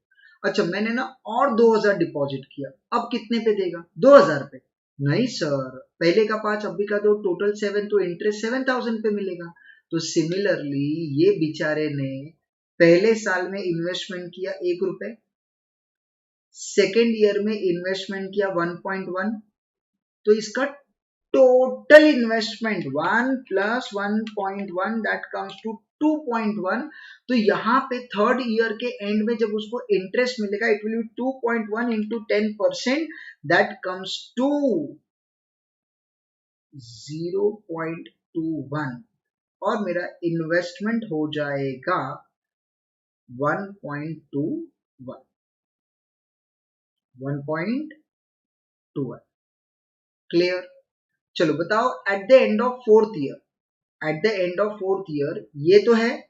अच्छा मैंने ना और 2,000 डिपॉजिट किया, अब कितने पे देगा? 2,000 पे। नहीं सर, पहले का 5 अभी का 2, टोटल 7, तो इंटरेस्ट 7,000 पे मिलेगा। तो सिमिलरली ये बेचारे ने पहले साल में इन्वेस्टमेंट किया ₹1, सेकेंड ईयर में इन्वेस्टमेंट किया 1.1, तो इसका total investment 1 plus 1.1 that comes to 2.1। तो यहाँ पे थर्ड ईयर के एंड में जब उसको इंटरेस्ट मिलेगा it will be 2.1 into 10%, that comes to 0.21, और मेरा इन्वेस्टमेंट हो जाएगा 1.21। क्लियर? चलो बताओ eight the end of fourth year ये तो है,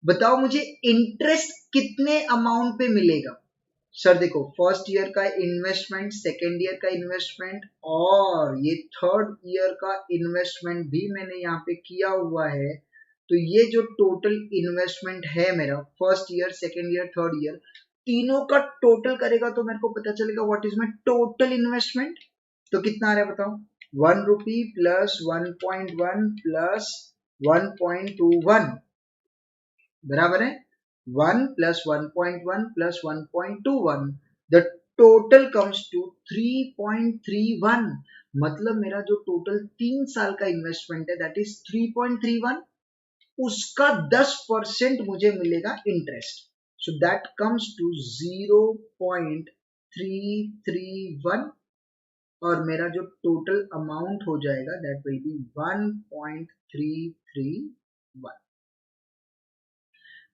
बताओ मुझे इंटरेस्ट कितने अमाउंट पे मिलेगा? सर देखो फर्स्ट ईयर का इन्वेस्टमेंट, सेकेंड ईयर का इन्वेस्टमेंट, और ये थर्ड ईयर का इन्वेस्टमेंट भी मैंने यहाँ पे किया हुआ है। तो ये जो टोटल इन्वेस्टमेंट है मेरा first year, second year, third year, तीनों का टोटल करेगा तो मेरे को पता चलेगा what is my total investment. तो कितना आ रहा है बताओ? ₹1 प्लस 1.1 प्लस 1.21 बराबर है 1 plus 1.1 plus 1.21। The total comes to 3.31। मतलब मेरा जो टोटल 3 साल का इन्वेस्टमेंट है दैट इज 3.31, उसका 10% मुझे मिलेगा interest. So that comes to 0.331, और मेरा जो टोटल अमाउंट हो जाएगा दैट विल बी 1.331।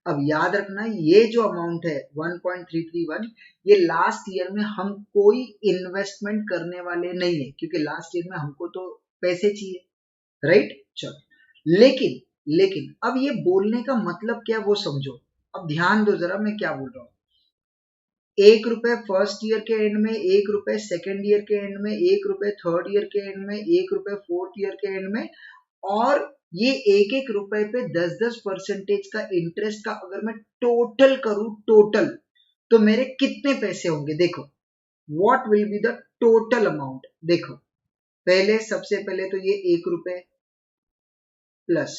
अब याद रखना ये जो अमाउंट है 1.331, ये लास्ट ईयर में हम कोई इन्वेस्टमेंट करने वाले नहीं है, क्योंकि लास्ट ईयर में हमको तो पैसे चाहिए, राइट? चलो लेकिन अब ये बोलने का मतलब क्या वो समझो। अब ध्यान दो जरा मैं क्या बोल रहा हूँ। ₹1 फर्स्ट ईयर के एंड में, ₹1 सेकेंड ईयर के एंड में, ₹1 थर्ड ईयर के एंड में, ₹1 फोर्थ ईयर के एंड में, और ये एक रुपए पे 10% का इंटरेस्ट का अगर मैं टोटल करूं, टोटल, तो मेरे कितने पैसे होंगे? देखो what will be the total amount देखो, पहले सबसे पहले तो ये 1 रुपए प्लस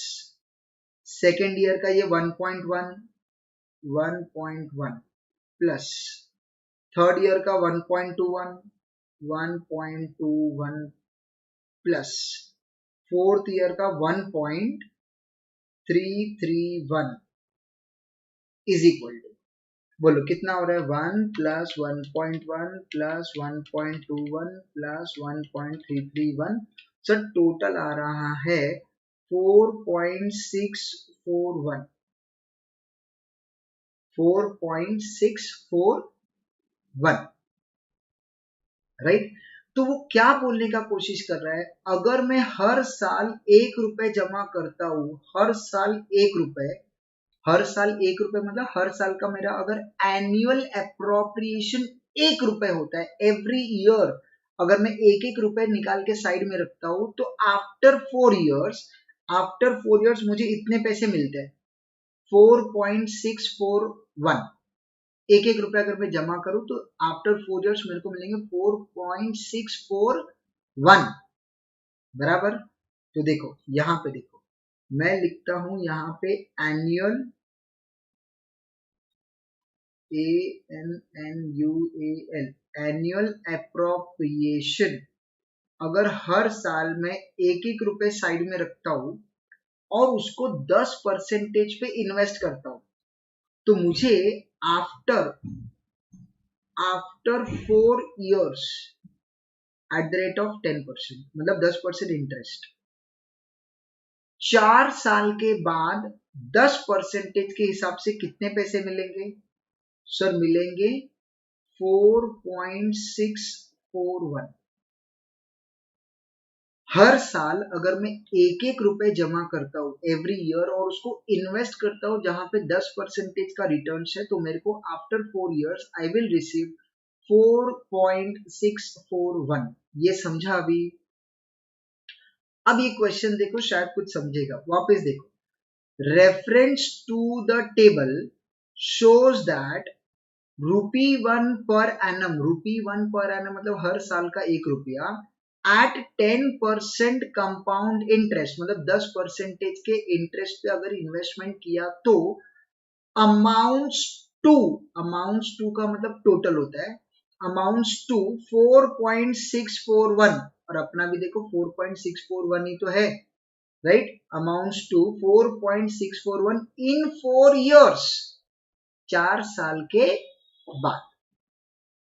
सेकेंड ईयर का ये 1.1 प्लस थर्ड ईयर का 1.21 प्लस फोर्थ ईयर का 1.331 इज इक्वल टू, बोलो कितना हो रहा है, 1 plus 1.1 plus 1.21 plus 1.331, sir total आ रहा है 4.641 राइट। तो वो क्या बोलने का कोशिश कर रहा है, अगर मैं हर साल 1 रुपए जमा करता हूं, हर साल 1 रुपए, हर साल 1 रुपए मतलब हर साल का मेरा अगर एनुअल अप्रोप्रिएशन 1 रुपए होता है एवरी ईयर, अगर मैं एक एक रुपए निकाल के साइड में रखता हूं तो आफ्टर 4 इयर्स मुझे इतने पैसे मिलते हैं 4.641, एक एक रुपया अगर मैं जमा करूं तो आफ्टर 4 इयर्स मेरे को मिलेंगे 4.641 बराबर। तो देखो यहां पे देखो, मैं लिखता हूं यहां पे एनुअल ANNUAL एनुअल अप्रोप्रिएशन, अगर हर साल मैं एक एक रुपए साइड में रखता हूं और उसको 10% पे इन्वेस्ट करता हूं तो मुझे after 4 years at the rate of 10%, मतलब 10% इंटरेस्ट, 4 साल के बाद 10% के हिसाब से कितने पैसे मिलेंगे, सर मिलेंगे 4.641। हर साल अगर मैं एक एक रुपए जमा करता हूं एवरी ईयर और उसको इन्वेस्ट करता हूं जहां पे 10% का रिटर्न है, तो मेरे को after 4 years I will receive 4.641। ये समझा अभी? अब ये क्वेश्चन देखो, शायद कुछ समझेगा, वापस देखो, reference to the table shows that ₹1 per annum, ₹1 per annum मतलब हर साल का 1 रुपया, एट 10% कंपाउंड इंटरेस्ट मतलब 10% के इंटरेस्ट पे अगर इन्वेस्टमेंट किया तो अमाउंट्स टू का मतलब टोटल होता है, अमाउंट्स टू 4.641, और अपना भी देखो 4.641 ही तो है, right, amounts to 4.641 in 4 years, 4 साल के बाद।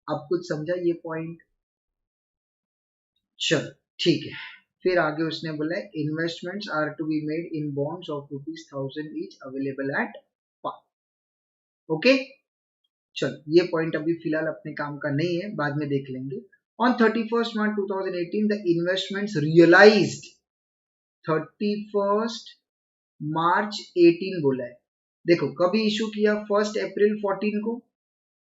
अब कुछ समझा ये पॉइंट? चलो ठीक है, फिर आगे उसने बोला है investments are to be made in bonds of ₹1000 each available at par. Okay, चलो ये पॉइंट अभी फिलहाल अपने काम का नहीं है, बाद में देख लेंगे। On 31 March 2018 the investments realised, 31 March 18 बोला है, देखो कभी इशू किया, 1 अप्रैल 14 को,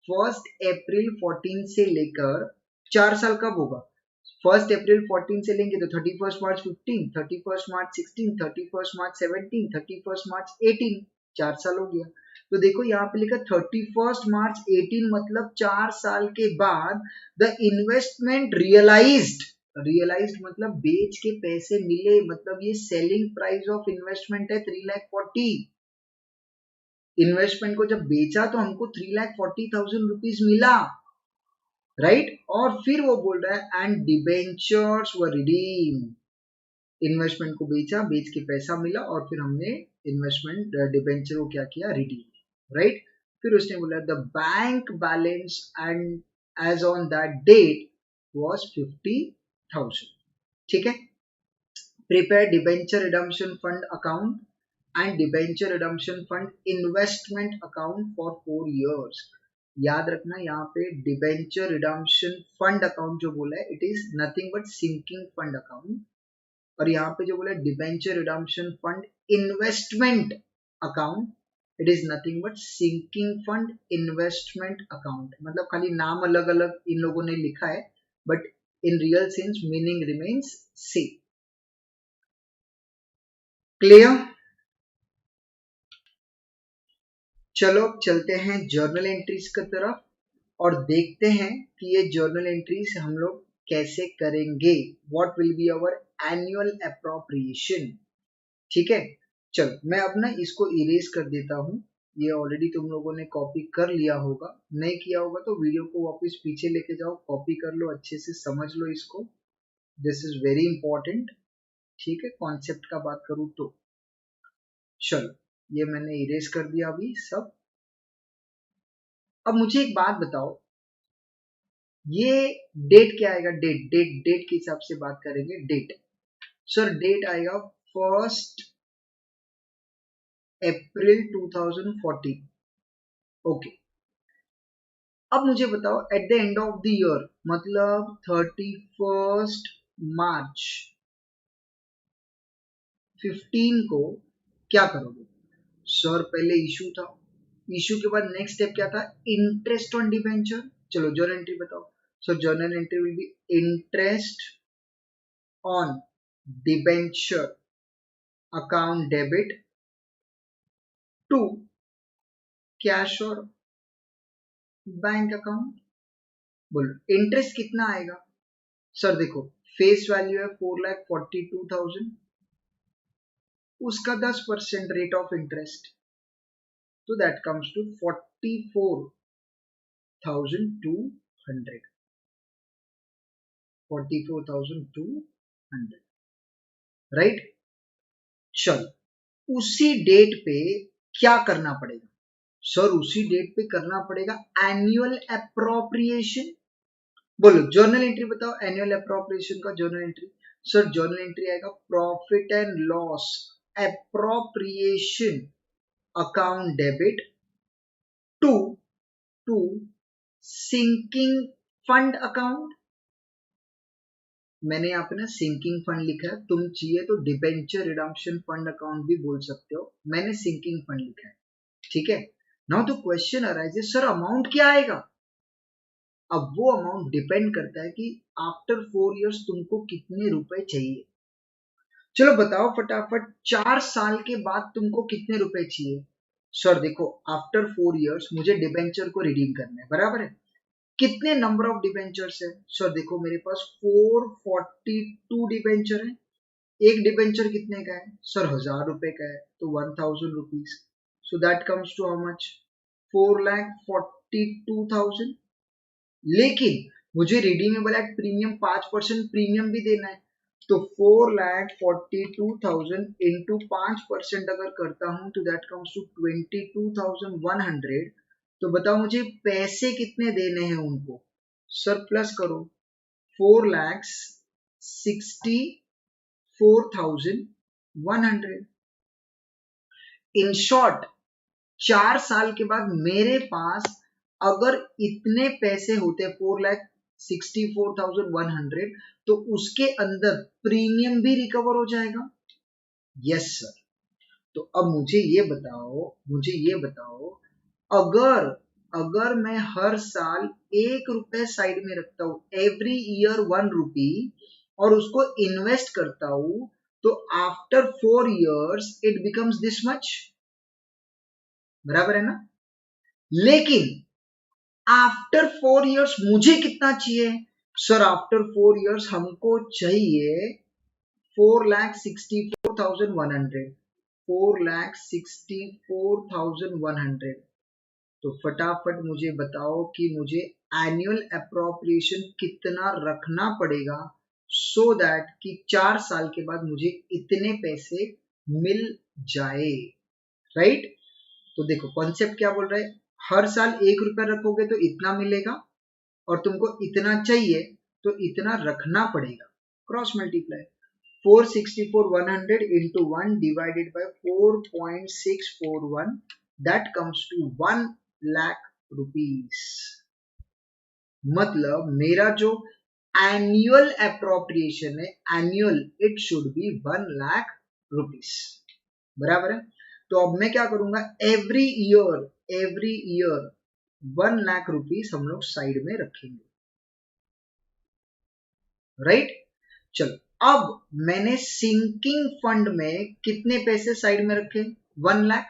1 अप्रैल 14 से लेकर 4 साल कब होगा, 1 अप्रैल 14 से लेंगे तो 31 मार्च 15, 31 मार्च 16, 31 मार्च 17, 31 मार्च 18, 4 साल हो गया। तो देखो यहाँ पे लिखा 31 मार्च 18 मतलब 4 साल के बाद द इन्वेस्टमेंट रियलाइज्ड मतलब बेच के पैसे मिले, मतलब ये सेलिंग प्राइस ऑफ इन्वेस्टमेंट है 3,40,000। इन्वेस्टमेंट को जब बेचा तो हमको 3,40,000 रुपीज मिला, राइट। और फिर वो बोल रहा है and debentures were redeemed, investment को बेचा, बेच के पैसा मिला और फिर हमने इन्वेस्टमेंट डिबेंचर को क्या किया, रिडीम, राइट। फिर उसने बोला the bank balance and as on that date was 50,000, ठीक है। Prepare debenture redemption fund account and debenture redemption fund investment account for 4 years. याद रखना यहाँ पे डिबेंचर रिडम्पशन फंड अकाउंट जो बोला है it is nothing but sinking fund account, और यहाँ पे जो बोला debenture redemption fund investment account it is nothing but sinking fund investment account, मतलब खाली नाम अलग अलग इन लोगों ने लिखा है but in real sense meaning remains same. Clear? चलो चलते हैं जर्नल एंट्रीज की तरफ और देखते हैं कि ये जर्नल एंट्रीज हम लोग कैसे करेंगे, what will be our annual appropriation. ठीक है, चलो मैं अब ना इसको इरेज कर देता हूँ। ये ऑलरेडी तुम लोगों ने कॉपी कर लिया होगा, नहीं किया होगा तो वीडियो को वापस पीछे लेके जाओ, कॉपी कर लो, अच्छे से समझ लो इसको, दिस इज वेरी इंपॉर्टेंट। ठीक है, कॉन्सेप्ट का बात करूँ तो चलो ये मैंने इरेज कर दिया अभी सब। अब मुझे एक बात बताओ, ये डेट क्या आएगा, डेट डेट डेट के हिसाब से बात करेंगे। डेट सर डेट आएगा 1 अप्रैल 2014। ओके, अब मुझे बताओ eight the end of the year मतलब 31 मार्च 15 को क्या करोगे। सर पहले इशू था, इशू के बाद नेक्स्ट स्टेप क्या था, इंटरेस्ट ऑन डिबेंचर। चलो जर्नल एंट्री बताओ। So journal entry will be interest on debenture account debit to cash और बैंक अकाउंट। बोलो इंटरेस्ट कितना आएगा। सर देखो फेस वैल्यू है 4,42,000, उसका 10% रेट ऑफ इंटरेस्ट, तो दैट कम्स टू 44,200। 44,200 राइट। चलो उसी डेट पे क्या करना पड़ेगा। सर उसी डेट पे करना पड़ेगा एनुअल अप्रोप्रिएशन। बोलो जर्नल एंट्री बताओ, एनुअल अप्रोप्रिएशन का journal entry. Sir journal entry आएगा profit and loss appropriation account debit to to sinking fund account. मैंने यहाँ पे ना सिंकिंग फंड लिखा है, तुम चाहिए तो डिबेंचर रिडम्पशन फंड अकाउंट भी बोल सकते हो, मैंने सिंकिंग फंड लिखा है। ठीक है, नाउ तो क्वेश्चन अराइजेस, सर अमाउंट क्या आएगा। अब वो अमाउंट डिपेंड करता है कि आफ्टर 4 इयर्स तुमको कितने रुपए चाहिए। चलो बताओ फटाफट, 4 साल के बाद तुमको कितने रुपए चाहिए। सर देखो आफ्टर 4 इयर्स मुझे डिबेंचर को रिडीम करना है, बराबर है। कितने नंबर ऑफ डिबेंचर्स है। सर देखो मेरे पास 442 डिबेंचर है। एक डिबेंचर कितने का है। सर 1000 रुपए का है, तो 1000 rupees, so that comes to how much, 4,42,000। लेकिन मुझे रिडीमेबल एट प्रीमियम 5% प्रीमियम भी देना है, तो 4,42,000 इंटू 5% अगर करता हूं तो दैट कम्स टू 22,100। तो बताओ मुझे पैसे कितने देने हैं उनको। सर प्लस करो, 4,64,100। इन शॉर्ट 4 साल के बाद मेरे पास अगर इतने पैसे होते 4,64,100, तो उसके अंदर प्रीमियम भी रिकवर हो जाएगा। Yes sir. तो अब मुझे ये बताओ अगर मैं हर साल 1 रुपए साइड में रखता हूं, एवरी ईयर 1 रुपी, और उसको इन्वेस्ट करता हूं, तो after 4 years it becomes this much, बराबर है ना। लेकिन आफ्टर 4 इयर्स मुझे कितना चाहिए। सर आफ्टर 4 इयर्स हमको चाहिए 4,64,100। 4,64,100। तो फटाफट मुझे बताओ कि मुझे एनुअल अप्रोप्रिएशन कितना रखना पड़ेगा, सो दैट कि 4 साल के बाद मुझे इतने पैसे मिल जाए, राइट। तो देखो कॉन्सेप्ट क्या बोल रहा है, हर साल 1 रुपया रखोगे तो इतना मिलेगा, और तुमको इतना चाहिए तो इतना रखना पड़ेगा। Cross multiply 464,100 into 1 divided by 4.641, that comes to 1 lakh rupees। मतलब मेरा जो एनुअल अप्रोप्रिएशन है, annual it should be 1 lakh rupees, बराबर है। तो अब मैं क्या करूंगा, एवरी ईयर 1 लाख रुपीस हम लोग साइड में रखेंगे, राइट। चलो अब मैंने सिंकिंग फंड में कितने पैसे साइड में रखे, 1 लाख।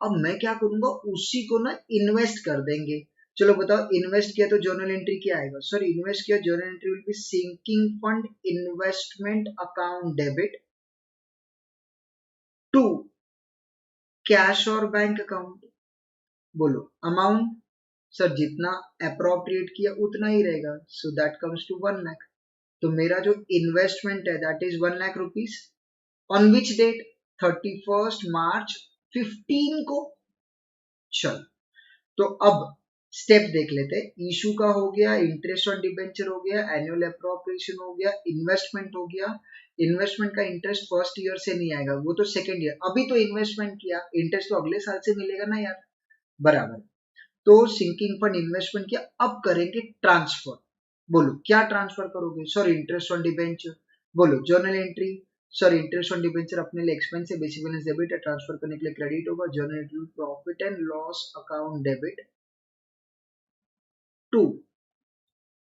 अब मैं क्या करूंगा, उसी को ना इन्वेस्ट कर देंगे। चलो बताओ, इन्वेस्ट किया तो जर्नल एंट्री क्या आएगा? सर इन्वेस्ट किया, journal entry will be sinking fund investment account debit to cash और बैंक अकाउंट। बोलो अमाउंट, सर जितना अप्रोप्रिएट किया उतना ही रहेगा, so that comes to 1 lakh. तो मेरा जो इन्वेस्टमेंट है that is 1 lakh rupees. On which date? 31 March 15 को। चल, तो अब स्टेप देख लेते हैं। इशू का हो गया, इंटरेस्ट ऑन डिबेंचर हो गया, एनुअल अप्रोप्रिएशन हो गया, इन्वेस्टमेंट हो गया। इन्वेस्टमेंट का इंटरेस्ट फर्स्ट ईयर से नहीं आएगा, वो तो सेकेंड ईयर। अभी तो इन्वेस्टमेंट किया, इंटरेस्ट तो अगले साल से मिलेगा ना यार, बराबर। तो सिंकिंग फंड इन्वेस्टमेंट किया, अब करेंगे ट्रांसफर। बोलो क्या ट्रांसफर करोगे? Sir interest on debenture. बोलो journal entry, sir interest on debenture अपने लिए एक्सपेंस है, बेसिक बैलेंस डेबिट है, ट्रांसफर करने के लिए क्रेडिट होगा। Journal entry profit and loss account debit to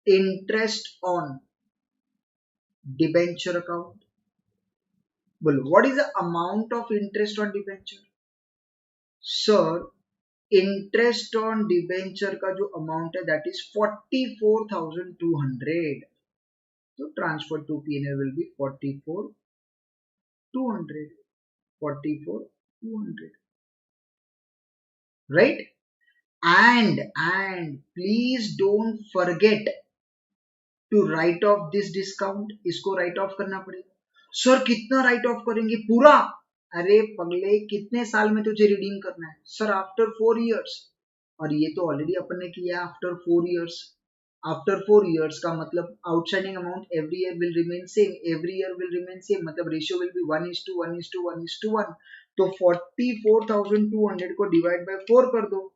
interest on debenture account. बोलो what is the amount of interest on debenture? Sir interest on debenture का जो अमाउंट है दैट इज 44,200। तो transfer to P&L will be 44,200, 44,200, right? And please don't forget to write off this discount. इसको right off करना पड़ेगा। Sir कितना right off करेंगे? पूरा? अरे पगले, कितने साल में तुझे रिडीम करना है? Sir after 4 years. और ये तो ऑलरेडी अपन ने किया आफ्टर 4 इयर्स। आफ्टर 4 इयर्स का मतलब outstanding amount every year will remain same, every year will remain same, मतलब रेशियो विल बी 1:1:1:1। तो 44,200 को डिवाइड बाय 4 कर दो,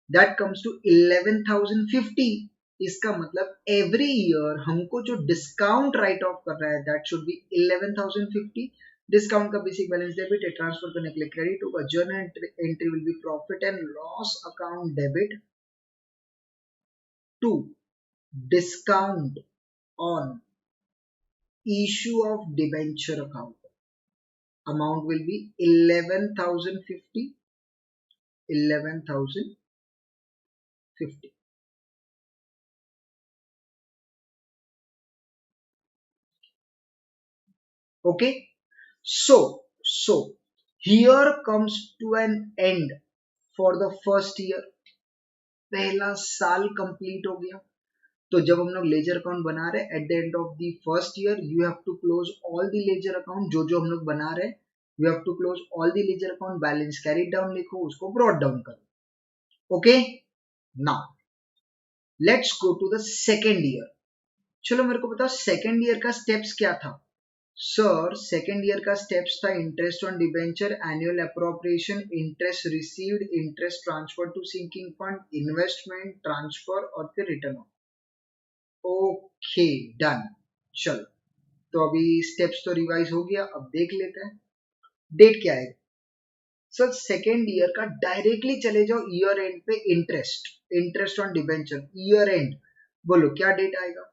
दैट कम्स टू 11,050। इसका मतलब एवरी ईयर हमको जो डिस्काउंट राइट ऑफ कर रहा है दैट शुड बी 11,050। डिस्काउंट का बेसिक बैलेंस डेबिट है, ट्रांसफर करने के लिए क्रेडिट होगा। Journal entry will be profit and loss account debit to discount on issue of debenture account. Amount will be 11,050, 11,050. Okay, so here comes to an end for the first year. पहला साल complete हो गया। तो जब हम लोग ledger account बना रहे हैं at the end of the first year, you have to close all the ledger account. जो हम लोग बना रहे हैं, you have to close all the ledger account. Balance carry down लिखो, उसको ब्रॉट डाउन करो। Okay, now let's go to the second year. चलो मेरे को बताओ सेकेंड ईयर का स्टेप्स क्या था? सर सेकेंड ईयर का स्टेप्स था interest on debenture, annual appropriation, interest received, interest transfer to sinking fund, investment, transfer और फिर रिटर्न। Okay done. चलो, तो अभी स्टेप्स तो रिवाइज हो गया, अब देख लेते हैं डेट क्या है। सर सेकेंड ईयर का डायरेक्टली चले जाओ ईयर एंड पे। Interest on debenture year and, बोलो क्या डेट आएगा?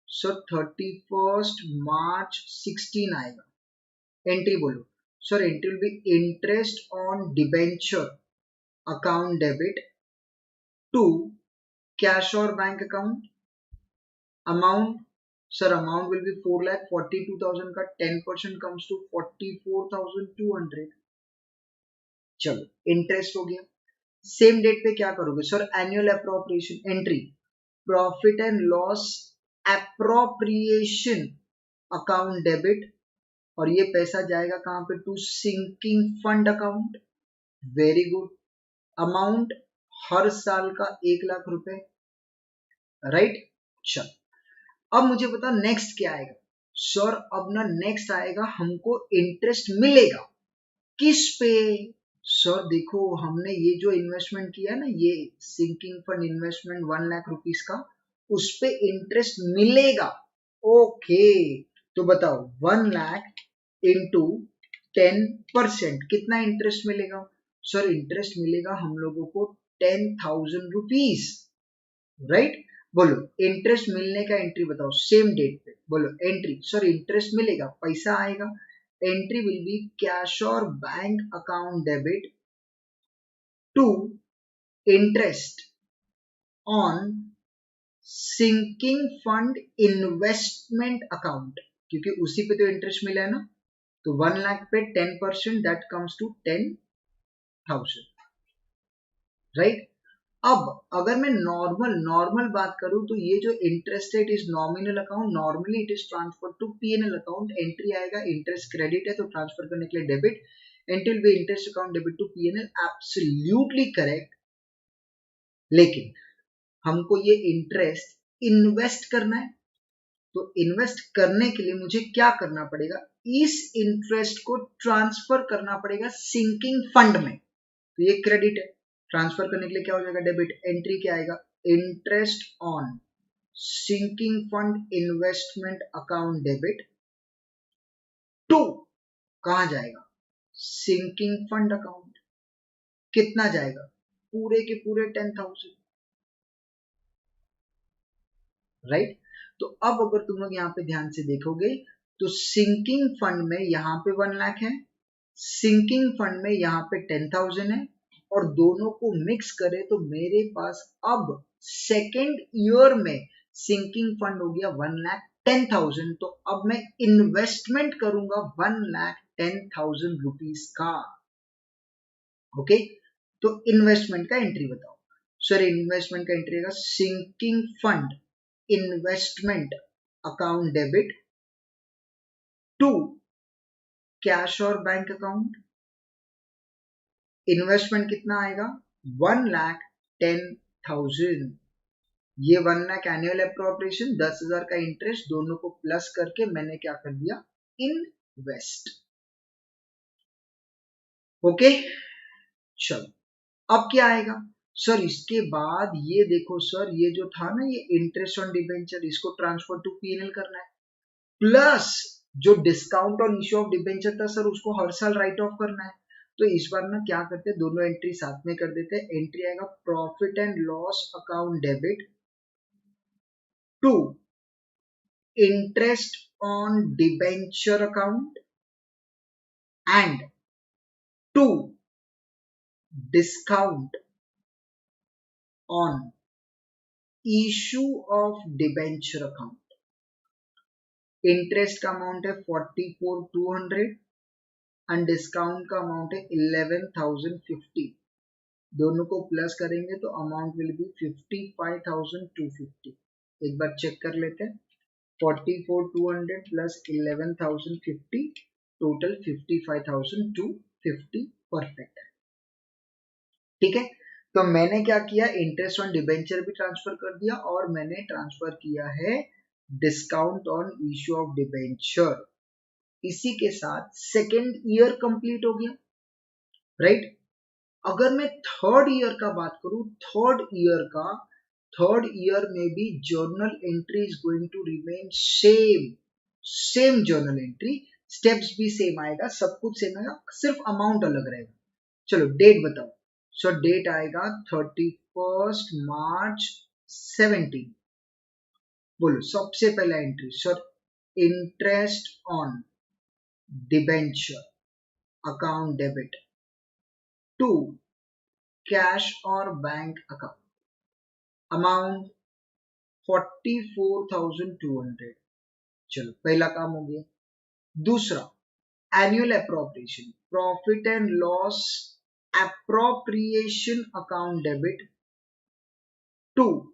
सर 31 मार्च 16 आएगा। एंट्री बोलो। Sir entry will be interest on debenture account debit to cash और bank account. Amount, sir amount will be 4,42,000 का 10% कम्स टू 44,200। चलो इंटरेस्ट हो गया। सेम डेट पे क्या करोगे? Sir annual appropriation entry, profit and loss appropriation account debit, और ये पैसा जाएगा कहां पे? To sinking fund account. Very good. Amount हर साल का 1 लाख रुपए, राइट। चल, अब मुझे बता नेक्स्ट क्या आएगा? सर अब ना नेक्स्ट आएगा हमको इंटरेस्ट मिलेगा। किस पे? सर देखो, हमने ये जो इन्वेस्टमेंट किया ना, ये sinking fund investment 1 lakh rupees का, उस पे इंटरेस्ट मिलेगा। ओके, तो बताओ 1 लाख इंटू 10% कितना इंटरेस्ट मिलेगा? सर इंटरेस्ट मिलेगा हम लोगों को 10,000 रुपीज, राइट। बोलो इंटरेस्ट मिलने का एंट्री बताओ सेम डेट पे। बोलो एंट्री, सर इंटरेस्ट मिलेगा, पैसा आएगा। एंट्री विल बी कैश और bank account debit to interest on sinking fund investment account, क्योंकि उसी पे तो इंटरेस्ट मिला है ना, तो 1 लाख पे 10%, दैट कम्स टू 10,000, राइट। अब अगर मैं नॉर्मल बात करूं तो ये जो interest rate is nominal account, normally it is transfer to PNL account, entry आएगा इंटरेस्ट क्रेडिट है तो ट्रांसफर करने के लिए debit, until be interest account debit to PNL, absolutely correct. लेकिन हमको ये इंटरेस्ट इन्वेस्ट करना है, तो इन्वेस्ट करने के लिए मुझे क्या करना पड़ेगा, इस इंटरेस्ट को ट्रांसफर करना पड़ेगा सिंकिंग फंड में, तो ये क्रेडिट है, ट्रांसफर करने के लिए क्या हो जाएगा, डेबिट, एंट्री क्या आएगा, interest on sinking fund investment account debit to, कहां जाएगा, सिंकिंग फंड अकाउंट, कितना जाएगा, पूरे के पूरे 10,000, राइट। तो अब अगर तुम लोग यहाँ पे ध्यान से देखोगे तो सिंकिंग फंड में यहाँ पे 1 लाख है, सिंकिंग फंड में यहाँ पे 10,000 है, और दोनों को मिक्स करें तो मेरे पास अब सेकेंड ईयर में सिंकिंग फंड हो गया 1,10,000, तो अब मैं इन्वेस्टमेंट करूंगा 1,10,000 रुपीज का, ओके। तो इन्वेस्टमेंट का एंट्री बताओ सर, इन्वेस्टमेंट का एंट्री है sinking fund investment account debit to cash और बैंक अकाउंट, इन्वेस्टमेंट कितना आएगा, 1,10,000, ये 1 लाख एनुअल अप्रोप्रिएशन, 10,000 का इंटरेस्ट, दोनों को प्लस करके मैंने क्या कर दिया, इन्वेस्ट, ओके। चलो अब क्या आएगा सर, इसके बाद ये देखो सर, ये जो था ना ये इंटरेस्ट ऑन डिबेंचर, इसको ट्रांसफर टू पीएनएल करना है, प्लस जो discount on issue of debenture था सर उसको हर साल राइट ऑफ करना है, तो इस बार ना क्या करते हैं, दोनों एंट्री साथ में कर देते हैं, एंट्री आएगा profit and loss account debit to interest on debenture account and to discount on issue of debenture account. Interest का अमाउंट है 44,200 एंड डिस्काउंट का अमाउंट है 11,050, दोनों को प्लस करेंगे तो अमाउंट विल बी 55,250। एक बार चेक कर लेते हैं, 44,200 प्लस 11,050, टोटल 55,250, परफेक्ट है, ठीक है। तो मैंने क्या किया, इंटरेस्ट ऑन डिबेंचर भी ट्रांसफर कर दिया और मैंने ट्रांसफर किया है discount on issue of debenture, इसी के साथ सेकेंड ईयर कंप्लीट हो गया, राइट। अगर मैं थर्ड ईयर का बात करूं, थर्ड ईयर में भी journal entry is going to remain same journal entry, steps भी सेम आएगा, सब कुछ सेम आएगा, सिर्फ अमाउंट अलग रहेगा। चलो डेट बताओ सर, डेट आएगा 31 मार्च 17, बोलो सबसे पहला entry sir, interest on debenture account debit to cash और बैंक अकाउंट, अमाउंट 44,200, चलो पहला काम हो गया। दूसरा, annual appropriation, profit and loss appropriation account debit to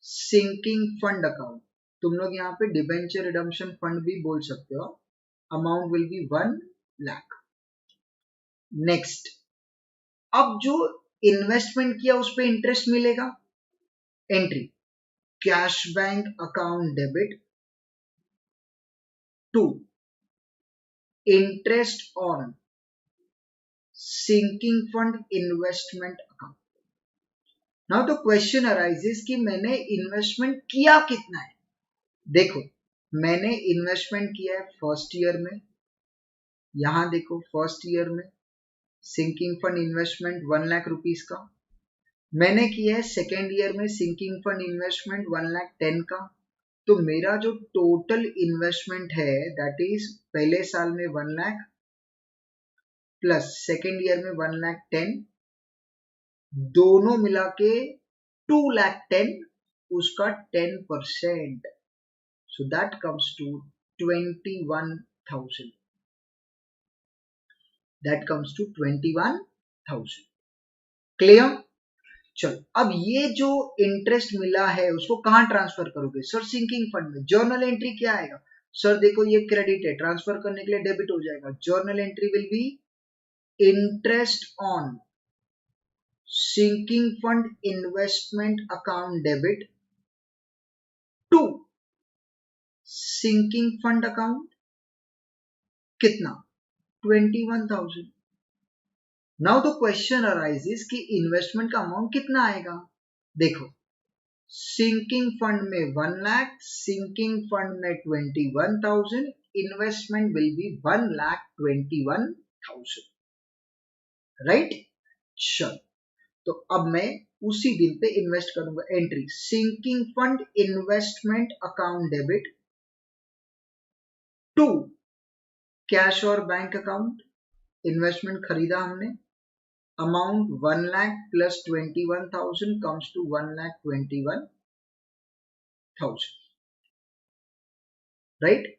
sinking fund account, तुम लोग यहाँ पे डिबेंचर रिडम्पशन फंड भी बोल सकते हो, amount will be 1 lakh. Next, अब जो इन्वेस्टमेंट किया उस पे इंटरेस्ट मिलेगा, entry cash bank account debit to interest on sinking fund investment account. Now the question arises कि मैंने इन्वेस्टमेंट किया कितना है, देखो मैंने इन्वेस्टमेंट किया है फर्स्ट ईयर में, यहां देखो फर्स्ट ईयर में sinking fund investment 1 lakh rupees का, मैंने किया है सेकेंड ईयर में सिंकिंग फंड इन्वेस्टमेंट 1,10,000 का, तो मेरा जो टोटल इन्वेस्टमेंट है दैट इज पहले साल में 1 लाख प्लस सेकेंड ईयर में 1,10,000, दोनों मिला के 2,10,000 उसका 10%, so that comes to 21,000. That comes to 21,000. Clear? चलो अब ये जो इंटरेस्ट मिला है उसको कहां ट्रांसफर करोगे सर? सिंकिंग फंड में। जर्नल एंट्री क्या आएगा सर? देखो ये क्रेडिट है, ट्रांसफर करने के लिए डेबिट हो जाएगा। Journal entry will be interest on sinking fund investment account debit to sinking fund account, कितना? 21,000. नाउ द क्वेश्चन अराइजेस कि इन्वेस्टमेंट का अमाउंट कितना आएगा। देखो सिंकिंग फंड में 1 लाख, सिंकिंग फंड में 21,000, इन्वेस्टमेंट विल बी 1,21,000, राइट? चल तो अब मैं उसी दिन पे इन्वेस्ट करूंगा। Entry sinking fund investment account debit to cash और बैंक अकाउंट, इन्वेस्टमेंट खरीदा हमने, amount 1 lakh plus 21,000 comes to 1,21,000, right?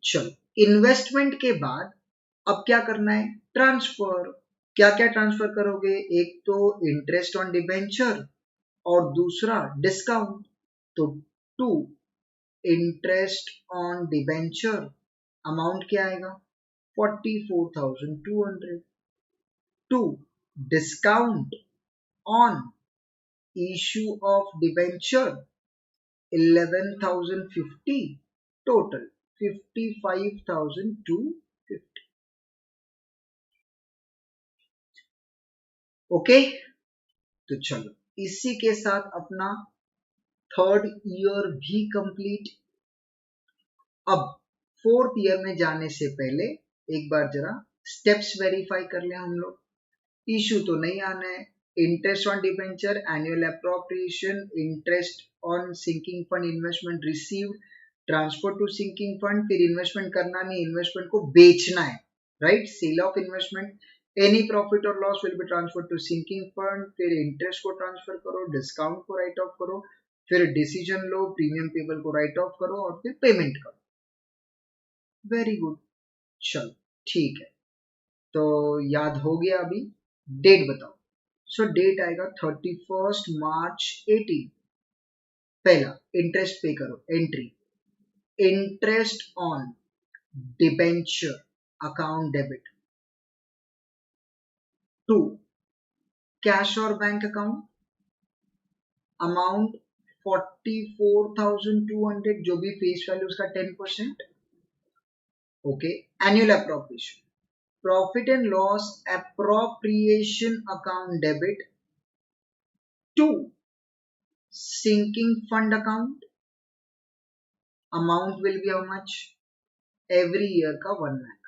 चलो इन्वेस्टमेंट के बाद अब क्या करना है? ट्रांसफर। क्या क्या ट्रांसफर करोगे? एक तो इंटरेस्ट ऑन डिबेंचर और दूसरा डिस्काउंट। तो to interest on debenture amount क्या आएगा? 44,200 to discount on issue of debenture 11,050, total 55,250. Okay तो चलो इसी के साथ अपना थर्ड ईयर भी कंप्लीट। अब फोर्थ ईयर में जाने से पहले एक बार जरा स्टेप्स वेरीफाई कर लें हम लोग। इशू तो नहीं आना है। Interest on debenture, annual appropriation, interest on sinking fund investment received, transfer to sinking fund, फिर इन्वेस्टमेंट करना नहीं, इन्वेस्टमेंट को बेचना है, right? Sale of investment, any profit और loss will be transfer to sinking fund, फिर इंटरेस्ट को transfer करो, डिस्काउंट को राइट ऑफ करो, फिर डिसीजन लो, प्रीमियम पेबल को राइट ऑफ करो और फिर पेमेंट करो। वेरी गुड, चलो ठीक है। तो याद हो गया? अभी डेट बताओ। सो डेट आएगा 31 मार्च 18। पहला इंटरेस्ट पे करो, entry interest on debenture account debit to cash और बैंक अकाउंट, अमाउंट 44,200, जो भी फेस वैल्यू उसका 10%। Okay, annual appropriation, profit and loss appropriation account debit to sinking fund account, amount will be how much? Every year का 1 lakh.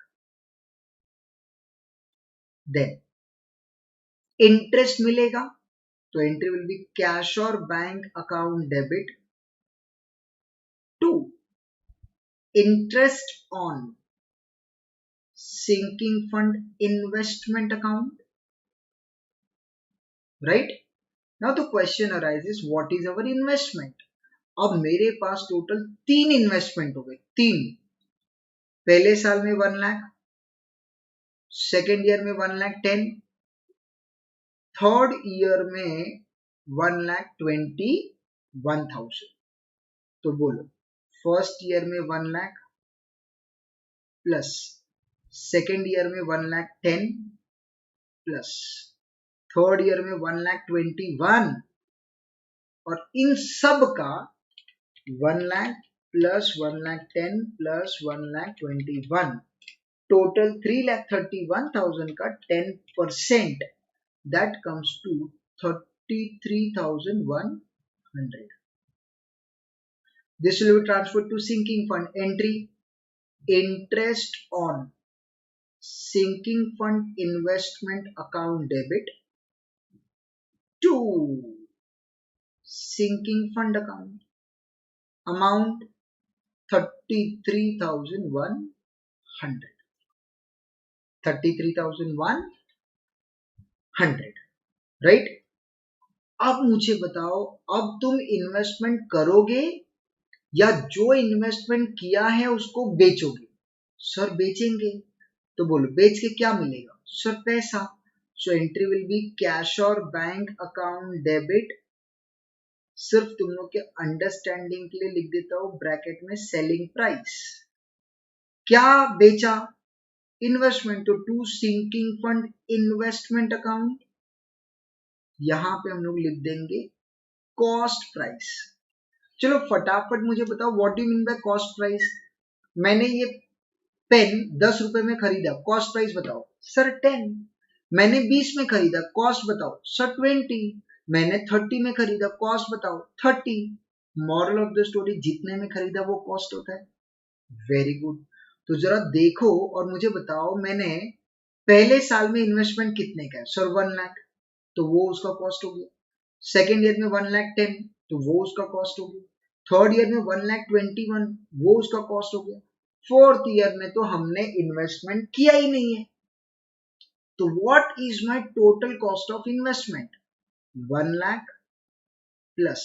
Then interest मिलेगा तो entry will be cash और bank account debit to interest on sinking fund investment account, right? Now the question arises, what is our investment? अब मेरे पास total 3 investment हो गए, 3। पहले साल में 1 लाख, सेकेंड ईयर में 1,10,000, थर्ड ईयर में 1,21,000। तो बोलो फर्स्ट ईयर में 1 लाख प्लस सेकेंड ईयर में 1,10,000 प्लस थर्ड ईयर में 1,21,000 और इन सब का 1 लाख प्लस 1,10,000 प्लस 1,21,000, टोटल 3,31,000 का 10%, that comes to 33,100. This will be transferred to sinking fund. Entry interest on sinking fund investment account debit to sinking fund account, amount 33,100. 33,100, right? अब मुझे बताओ, अब तुम इन्वेस्टमेंट करोगे या जो इन्वेस्टमेंट किया है उसको बेचोगे? सर बेचेंगे। तो बोलो बेच के क्या मिलेगा? सर पैसा। So entry will be cash और बैंक अकाउंट डेबिट। सिर्फ तुम लोग के अंडरस्टैंडिंग के लिए लिख देता हूं ब्रैकेट में सेलिंग प्राइस। क्या बेचा? इन्वेस्टमेंट। तो to sinking fund investment account, यहां पे हम लोग लिख देंगे कॉस्ट प्राइस। चलो फटाफट मुझे बताओ what do you mean by cost price? मैंने ये पेन 10 रुपए में खरीदा, कॉस्ट प्राइस बताओ। सर 10। मैंने 20 में खरीदा, कॉस्ट बताओ। सर 20। मैंने 30 में खरीदा, कॉस्ट बताओ। 30। मॉरल ऑफ द स्टोरी, जितने में खरीदा वो कॉस्ट होता है। Very good. तो जरा देखो और मुझे बताओ, मैंने पहले साल में इन्वेस्टमेंट कितने का है? सर 1 लाख, तो वो उसका कॉस्ट हो गया। सेकेंड ईयर में 1,10,000, तो वो उसका कॉस्ट हो गया। थर्ड ईयर में 1,21,000, वो उसका कॉस्ट हो गया। फोर्थ ईयर में तो हमने इन्वेस्टमेंट किया ही नहीं है, तो what is my total cost of investment? 1 lakh plus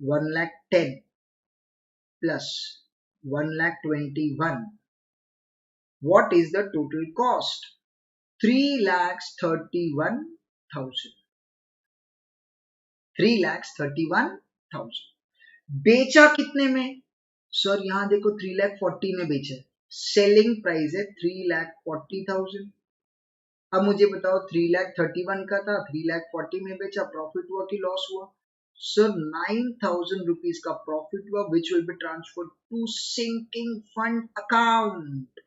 1,10,000 plus 1,21,000, what is the total cost? 3,31,000। 3,31,000। बेचा कितने में? सर यहां देखो 3,40,000 में बेचा, सेलिंग प्राइस है 3,40,000। अब मुझे बताओ 3,31,000 का था, 3,40,000 में बेचा, प्रॉफिट हुआ कि लॉस हुआ? सर 9,000 रुपीज का प्रॉफिट हुआ, which will be transferred to sinking fund account.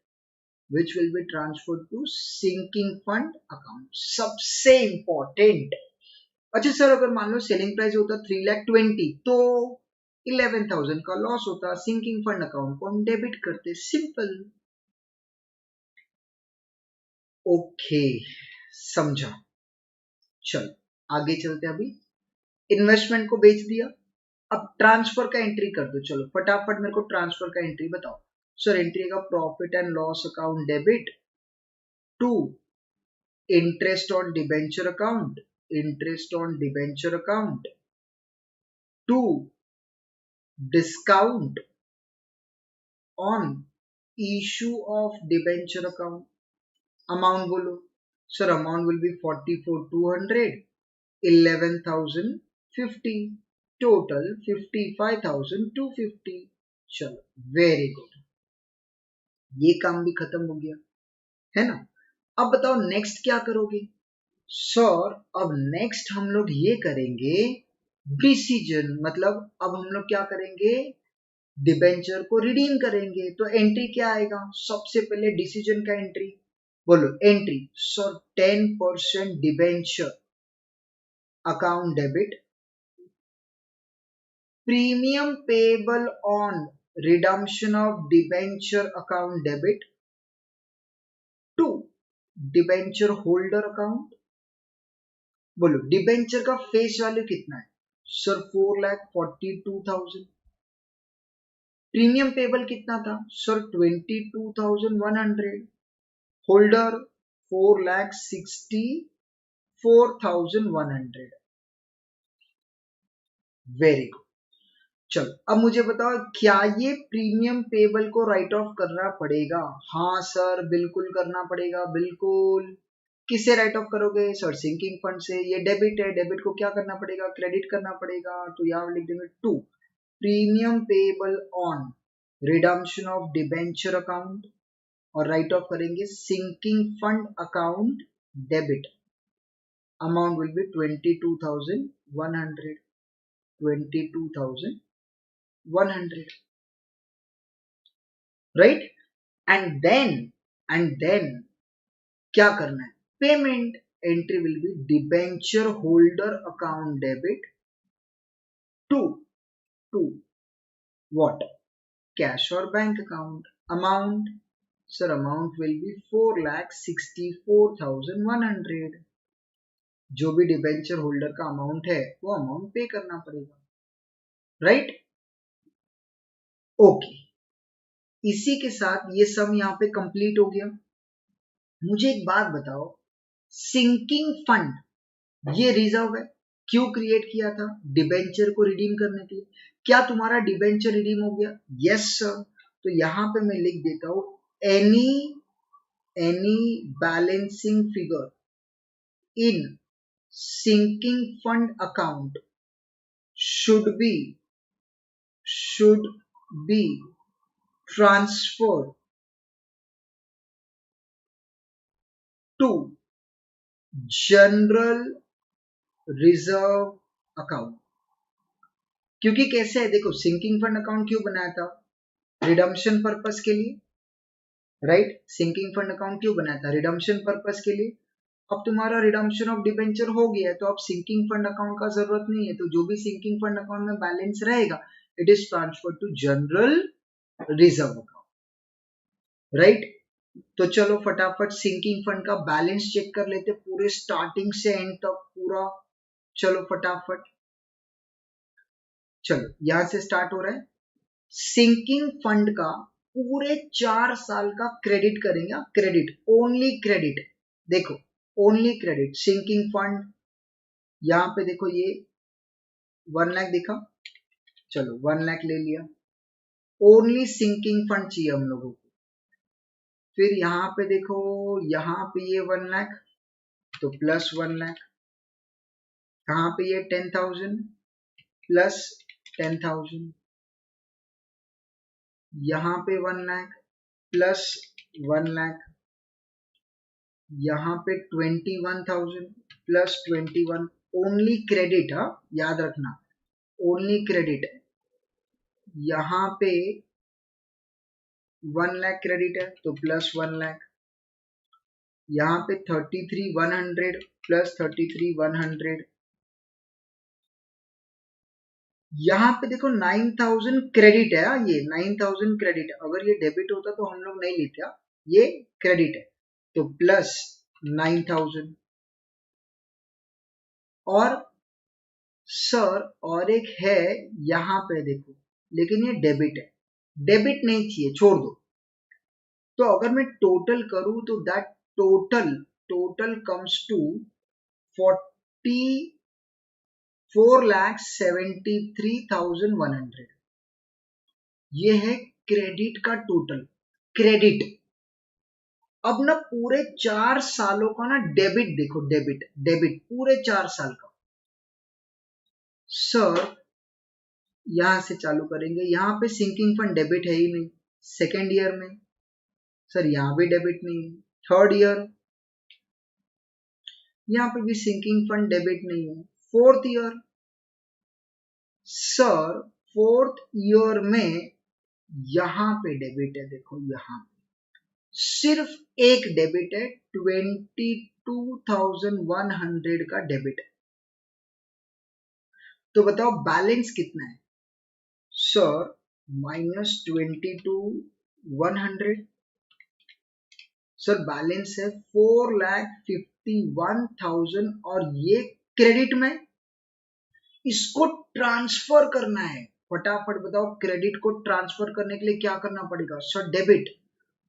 which will be transferred to sinking fund account। सबसे इंपॉर्टेंट। अच्छा सर अगर मान लो सेलिंग प्राइस होता 3,20,000 तो 11,000 का लॉस होता, सिंकिंग फंड अकाउंट को हम डेबिट करते। सिंपल। ओके समझा। चलो आगे चलते। अभी इन्वेस्टमेंट को बेच दिया, अब ट्रांसफर का एंट्री कर दो। चलो फटाफट मेरे को ट्रांसफर का एंट्री बताओ। सर एंट्री का profit and loss account debit to interest on debenture account, interest on debenture account, to discount on issue of debenture account। amount बोलो। sir amount will be 44,200, 11,050, total 55,250। चलो very good, ये काम भी खत्म हो गया है ना। अब बताओ नेक्स्ट क्या करोगे? सर अब नेक्स्ट हम लोग ये करेंगे डिसीजन, मतलब अब हम लोग क्या करेंगे? डिबेंचर को रिडीम करेंगे। तो एंट्री क्या आएगा? सबसे पहले डिसीजन का एंट्री बोलो। Entry sir 10% debenture account debit, premium payable on redemption of debenture account debit to debenture holder account. बोलो डिबेंचर का फेस वैल्यू कितना है? सर 4,42,000। प्रीमियम पेबल कितना था? सर 22,100। होल्डर 4,64,100। Very good. चलो अब मुझे बताओ क्या ये प्रीमियम पेबल को राइट ऑफ करना पड़ेगा? हाँ सर बिल्कुल करना पड़ेगा, बिल्कुल। किससे राइट ऑफ करोगे? सर सिंकिंग फंड से। ये डेबिट है, डेबिट को क्या करना पड़ेगा? क्रेडिट करना पड़ेगा। तो यहां लिख देंगे to premium payable on redemption of debenture account, और राइट ऑफ करेंगे sinking fund account debit. Amount will be 22,100, 22,100, right. And then क्या करना है? Payment. Entry will be debenture holder account debit to what? Cash और bank account. Amount sir amount will be 4,64,100। जो भी debenture holder का amount है वो amount पे करना पड़ेगा, राइट। ओके, इसी के साथ ये सम यहाँ पे कंप्लीट हो गया। मुझे एक बात बताओ, सिंकिंग फंड ये रिजर्व है, क्यों क्रिएट किया था? डिबेंचर को रिडीम करने के लिए। क्या तुम्हारा डिबेंचर रिडीम हो गया? Yes sir. तो यहां पे मैं लिख देता हूं any balancing figure in sinking fund account should be transferred to general reserve account. क्योंकि कैसे है, देखो सिंकिंग फंड अकाउंट क्यों बनाया था? रिडम्पशन पर्पस के लिए, राइट? सिंकिंग फंड अकाउंट क्यों बनाया था? रिडम्पशन पर्पस के लिए। अब तुम्हारा रिडम्पशन ऑफ डिबेंचर हो गया है तो अब सिंकिंग फंड अकाउंट का जरूरत नहीं है, तो जो भी सिंकिंग फंड अकाउंट में बैलेंस रहेगा it is transfer to general reserve account, right? तो चलो फटाफट सिंकिंग फंड का बैलेंस चेक कर लेते पूरे स्टार्टिंग से एंड तक पूरा। चलो फटाफट, चलो यहां से स्टार्ट हो रहा है। सिंकिंग फंड का पूरे 4 साल का क्रेडिट करेंगे, क्रेडिट, ओनली क्रेडिट। देखो ओनली क्रेडिट सिंकिंग फंड, यहां पे देखो ये 1 लाख दिखा, चलो 1 लाख ले लिया। ओनली सिंकिंग फंड चाहिए हम लोगों को। फिर यहाँ पे देखो, यहाँ पे ये 1 लाख तो प्लस 1 लाख, कहाँ पे ये 10,000 प्लस 10,000, यहाँ पे 1 लाख प्लस 1 लाख, यहाँ पे 21,000 प्लस 21। ओनली क्रेडिट, हाँ याद रखना, ओनली क्रेडिट। यहाँ पे 1 लाख क्रेडिट है तो प्लस 1 लाख, यहाँ पे 33,100 प्लस 33,100, यहाँ पे देखो 9,000 क्रेडिट है, ये 9,000 क्रेडिट है। अगर ये डेबिट होता तो हम लोग नहीं लेते, ये क्रेडिट है तो प्लस 9,000। और सर और एक है यहाँ पे देखो, लेकिन ये डेबिट है, डेबिट नहीं चाहिए, छोड़ दो। तो अगर मैं टोटल करूं तो दैट टोटल कम्स टू 4,73,100। ये है क्रेडिट का टोटल, क्रेडिट। अब ना पूरे 4 सालों का ना डेबिट देखो, डेबिट पूरे 4 साल का। सर यहां से चालू करेंगे, यहाँ पे सिंकिंग फंड डेबिट है ही नहीं सेकेंड ईयर में, सर यहाँ भी डेबिट नहीं है। थर्ड ईयर यहाँ पे भी सिंकिंग फंड डेबिट नहीं है। Fourth year, sir fourth year में यहाँ पे डेबिट है, देखो यहाँ सिर्फ एक डेबिट है, 22,100 का डेबिट है। तो बताओ बैलेंस कितना है? सर -22,100, सर बैलेंस है 4,51,000 और ये क्रेडिट में, इसको ट्रांसफर करना है। फटाफट बताओ क्रेडिट को ट्रांसफर करने के लिए क्या करना पड़ेगा? सर डेबिट,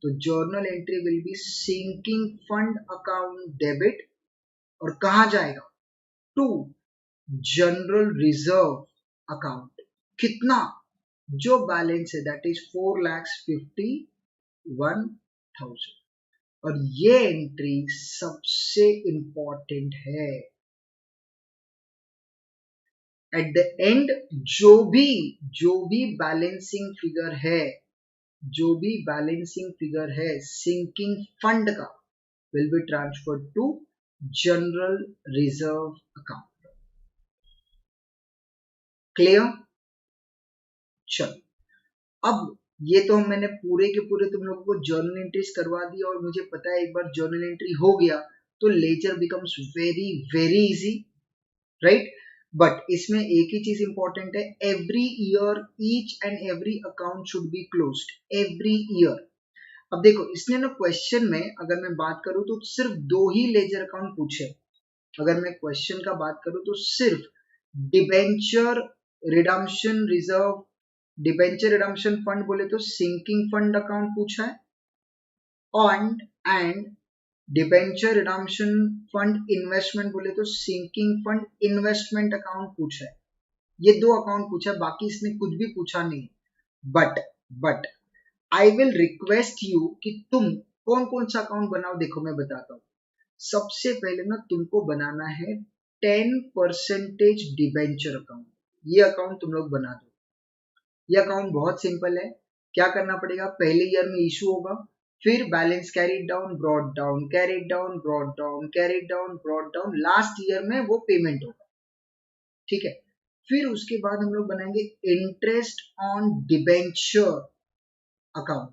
तो journal entry will be sinking fund account debit, और कहा जाएगा? To general reserve account. कितना? जो बैलेंस है दैट इज 4,51,000। और ये एंट्री सबसे इंपॉर्टेंट है। एट द एंड जो भी बैलेंसिंग फिगर है, जो भी बैलेंसिंग फिगर है सिंकिंग फंड का will be transfer to general reserve account. Clear? चलो अब ये तो मैंने पूरे के पूरे तुम लोगों को जर्नल एंट्रीज करवा दी, और मुझे पता है एक बार जर्नल एंट्री हो गया तो ledger becomes very very easy, right? But इसमें एक ही चीज इंपॉर्टेंट है, every year each and every account should be closed every year. अब देखो इसने ना क्वेश्चन में अगर मैं बात करूं तो सिर्फ 2 ही लेजर अकाउंट पूछे। अगर मैं क्वेश्चन का बात करूं तो सिर्फ debenture redemption reserve, debenture redemption fund बोले तो सिंकिंग फंड अकाउंट पूछा है, and debenture redemption fund investment बोले तो सिंकिंग फंड इन्वेस्टमेंट अकाउंट पूछा है, ये दो अकाउंट पूछा है, बाकी इसने कुछ भी पूछा नहीं। But I will request you कि तुम कौन कौन सा अकाउंट बनाओ। देखो मैं बताता हूँ, सबसे पहले ना तुमको बनाना है 10% डिबेंचर अकाउंट। ये अकाउंट तुम लोग बना दो। ये अकाउंट बहुत सिंपल है। क्या करना पड़ेगा, पहले ईयर में इशू होगा, फिर balance carried down brought down, carried down brought down, carried down brought down, last year में वो पेमेंट होगा। ठीक है, फिर उसके बाद हम लोग बनाएंगे interest on debenture account.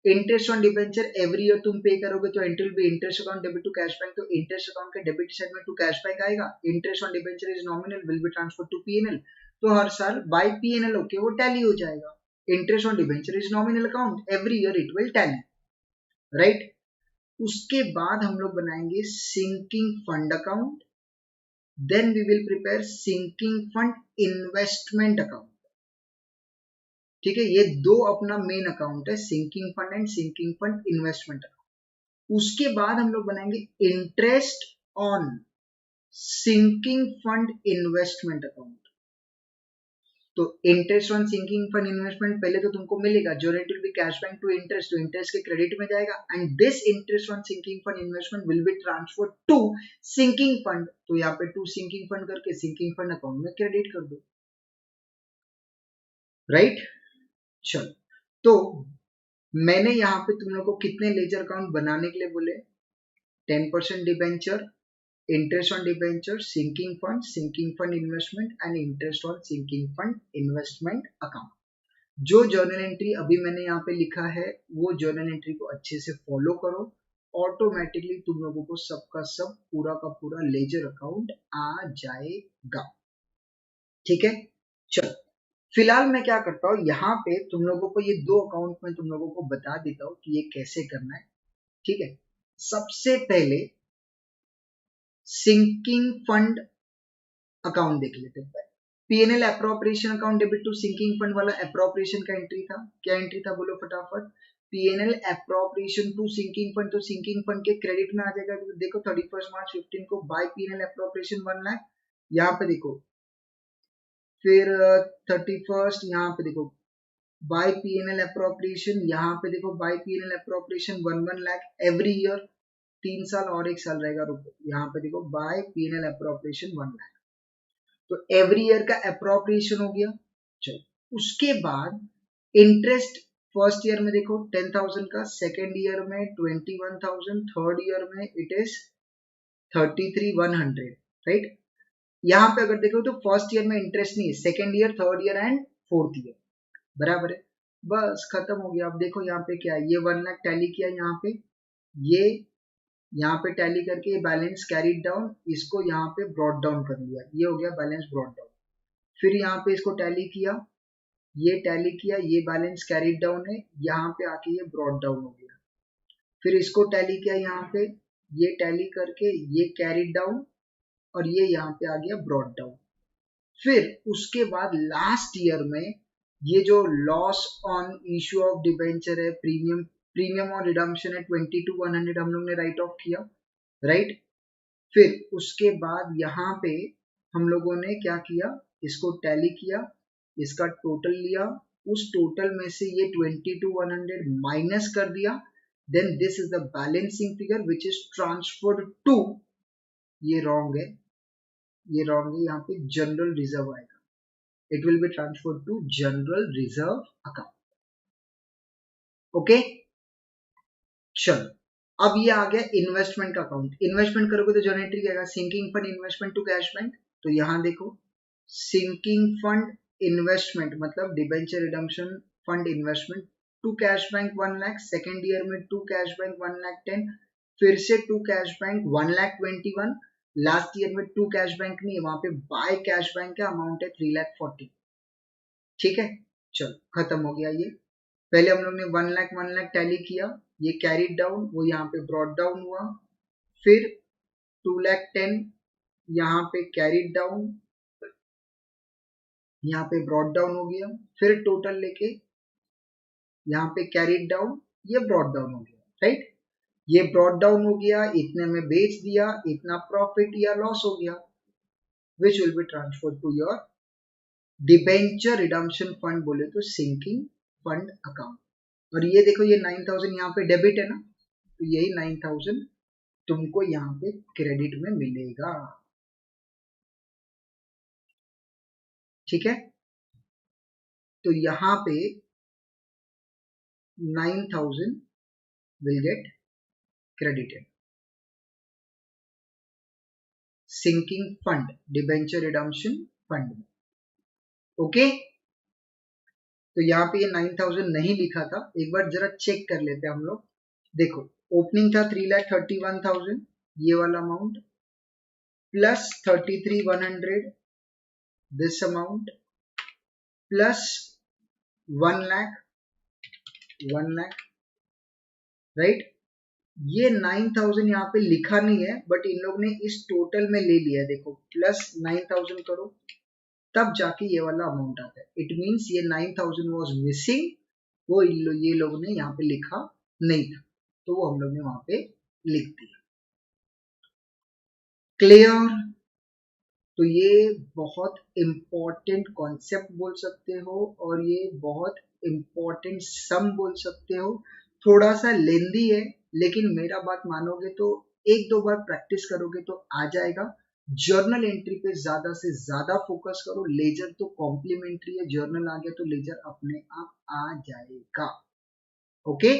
Interest on debenture every year तुम पे करोगे तो entry will be interest account debit to cash bank, तो इंटरेस्ट अकाउंट के डेबिट साइड में टू कैश बैंक आएगा। Interest on debenture is nominal will be transfer to PNL, तो हर साल बाय पीएनएल होके वो टैली हो जाएगा। Interest on debenture is nominal account, every year it will tally, right. उसके बाद हम लोग बनाएंगे sinking fund account, then we will prepare sinking fund investment account. ठीक है, ये दो अपना मेन अकाउंट है, sinking fund and sinking fund investment account. उसके बाद हम लोग बनाएंगे interest on sinking fund investment account. तो interest on sinking fund investment पहले तो तुमको मिलेगा, जो rate will be cash bank to interest, तो इंटरेस्ट के क्रेडिट में जाएगा, and this interest on sinking fund investment will be transfer to sinking fund, तो यहाँ पे टू सिंकिंग फंड करके सिंकिंग फंड अकाउंट में क्रेडिट कर दो, राइट। चलो, तो मैंने यहाँ पे तुम लोग को कितने लेजर अकाउंट बनाने के लिए बोले, 10% debenture, interest on debenture, sinking fund investment and interest on sinking fund investment account. जो जर्नल एंट्री अभी मैंने यहाँ पे लिखा है वो जर्नल एंट्री को अच्छे से फॉलो करो, ऑटोमेटिकली तुम लोगों को सबका सब पूरा का पूरा लेजर अकाउंट आ जाएगा। ठीक है, चलो फिलहाल मैं क्या करता हूँ, यहाँ पे तुम लोगों को ये दो अकाउंट में तुम लोगों को बता देता हूँ कि ये कैसे करना है। ठीक है, सबसे पहले सिंकिंग फंड अकाउंट देख लेते हैं। PNL appropriation account debit to sinking fund वाला अप्रोप्रिएशन का एंट्री था, क्या एंट्री था बोलो फटाफट। PNL appropriation to sinking fund, तो सिंकिंग फंड के क्रेडिट में आ जाएगा। तो देखो 31 मार्च 15 को बाय पीएनएल अप्रोप्रिएशन 1 लाख, यहाँ पे देखो, फिर 31 यहाँ पे देखो बाय पीएनएल अप्रोप्रिएशन, यहाँ पे देखो by PNL appropriation 1 lakh every year, 3 साल और 1 साल रहेगा, रुको यहाँ पे देखो बाय पीएनएल अप्रोप्रिएशन 1 लाख, तो एवरी ईयर का अप्रोप्रिएशन हो गया। चलो उसके बाद इंटरेस्ट फर्स्ट ईयर में देखो 10,000 का, सेकेंड ईयर में 21,000, थर्ड ईयर में इट इज 33,100, राइट। यहाँ पे अगर देखो तो फर्स्ट ईयर में इंटरेस्ट नहीं है, second year, third year and fourth year, बराबर है। बस खत्म हो गया। अब देखो यहाँ पे क्या है, ये 1 लाख टैली किया, यहाँ पे ये यहाँ पे टैली करके ये बैलेंस कैरीड डाउन, इसको यहाँ पे ब्रॉड डाउन कर लिया, ये हो गया बैलेंस ब्रॉड डाउन। फिर यहाँ पे इसको टैली किया, ये टैली किया, ये बैलेंस कैरीड डाउन है, यहाँ पे आके ये ब्रॉड डाउन हो गया। फिर इसको टैली किया, यहाँ पे ये टैली करके ये कैरीड डाउन, और ये यहाँ पे आ गया ब्रॉड डाउन। फिर उसके बाद लास्ट ईयर में ये जो loss on issue of debenture है, प्रीमियम और रिडम्पशन है 22,100 हम लोग ने राइट ऑफ किया, राइट। फिर उसके बाद यहाँ पे हम लोगों ने क्या किया, इसको टैली किया, इसका टोटल लिया, उस टोटल में से ये 22,100 माइनस कर दिया, then this is the balancing figure which is transferred to, ये रॉन्ग है, ये रॉन्ग है, यहाँ पे जनरल रिजर्व आएगा, it will be transferred to general reserve account. Okay, चलो अब ये आ गया इन्वेस्टमेंट का अकाउंट। इन्वेस्टमेंट करोगे तो जनरल एंट्री आएगा sinking fund investment to cash bank, तो यहाँ देखो सिंकिंग फंड इन्वेस्टमेंट मतलब debenture redemption fund investment to cash bank 1 lakh, second year में टू कैश बैंक 1 लाख 10, फिर से to cash bank 1 lakh 21, last year में टू कैश बैंक नहीं है, वहां पे बाय कैश बैंक का अमाउंट है 3 लाख 40। ठीक है, चलो खत्म हो गया ये। पहले हम लोग ने 1 लाख टैली किया, ये कैरीड डाउन, वो यहाँ पे ब्रॉड डाउन हुआ, फिर 2 लाख 10 यहाँ पे कैरीड डाउन, यहाँ पे ब्रॉड डाउन हो गया, फिर टोटल लेके यहाँ पे कैरीड डाउन, ये ब्रॉड डाउन हो गया, राइट। ये ब्रॉट डाउन हो गया, इतने में बेच दिया, इतना प्रॉफिट या लॉस हो गया, which will be transfer to your debenture redemption fund, बोले तो सिंकिंग फंड अकाउंट। और ये देखो ये 9000 यहाँ पे डेबिट है ना, तो यही 9000 तुमको यहाँ पे क्रेडिट में मिलेगा। ठीक है, तो यहाँ पे 9000 will get credited sinking fund debenture redemption fund में। ओके, तो यहाँ पे ये 9000 नहीं लिखा था, एक बार जरा चेक कर लेते हैं हम लोग। देखो ओपनिंग था 3,31,000 ये वाला amount, plus 33,100 this amount, plus 1 lakh right. ये 9000 यहाँ पे लिखा नहीं है, बट इन लोग ने इस टोटल में ले लिया है। देखो प्लस 9000 करो तब जाके ये वाला अमाउंट आता है। इट मीन्स ये 9000 वाज मिसिंग, वो ये लोग ने यहाँ पे लिखा नहीं था, तो वो हम लोग ने वहां पे लिख दिया। क्लियर? तो ये बहुत इंपॉर्टेंट कॉन्सेप्ट बोल सकते हो, और ये बहुत इंपॉर्टेंट सम बोल सकते हो। थोड़ा सा लेंदी है, लेकिन मेरा बात मानोगे तो एक दो बार प्रैक्टिस करोगे तो आ जाएगा। जर्नल एंट्री पे ज्यादा से ज्यादा फोकस करो, लेजर तो कॉम्प्लीमेंट्री है, जर्नल आ गया तो लेजर अपने आप आ जाएगा। ओके।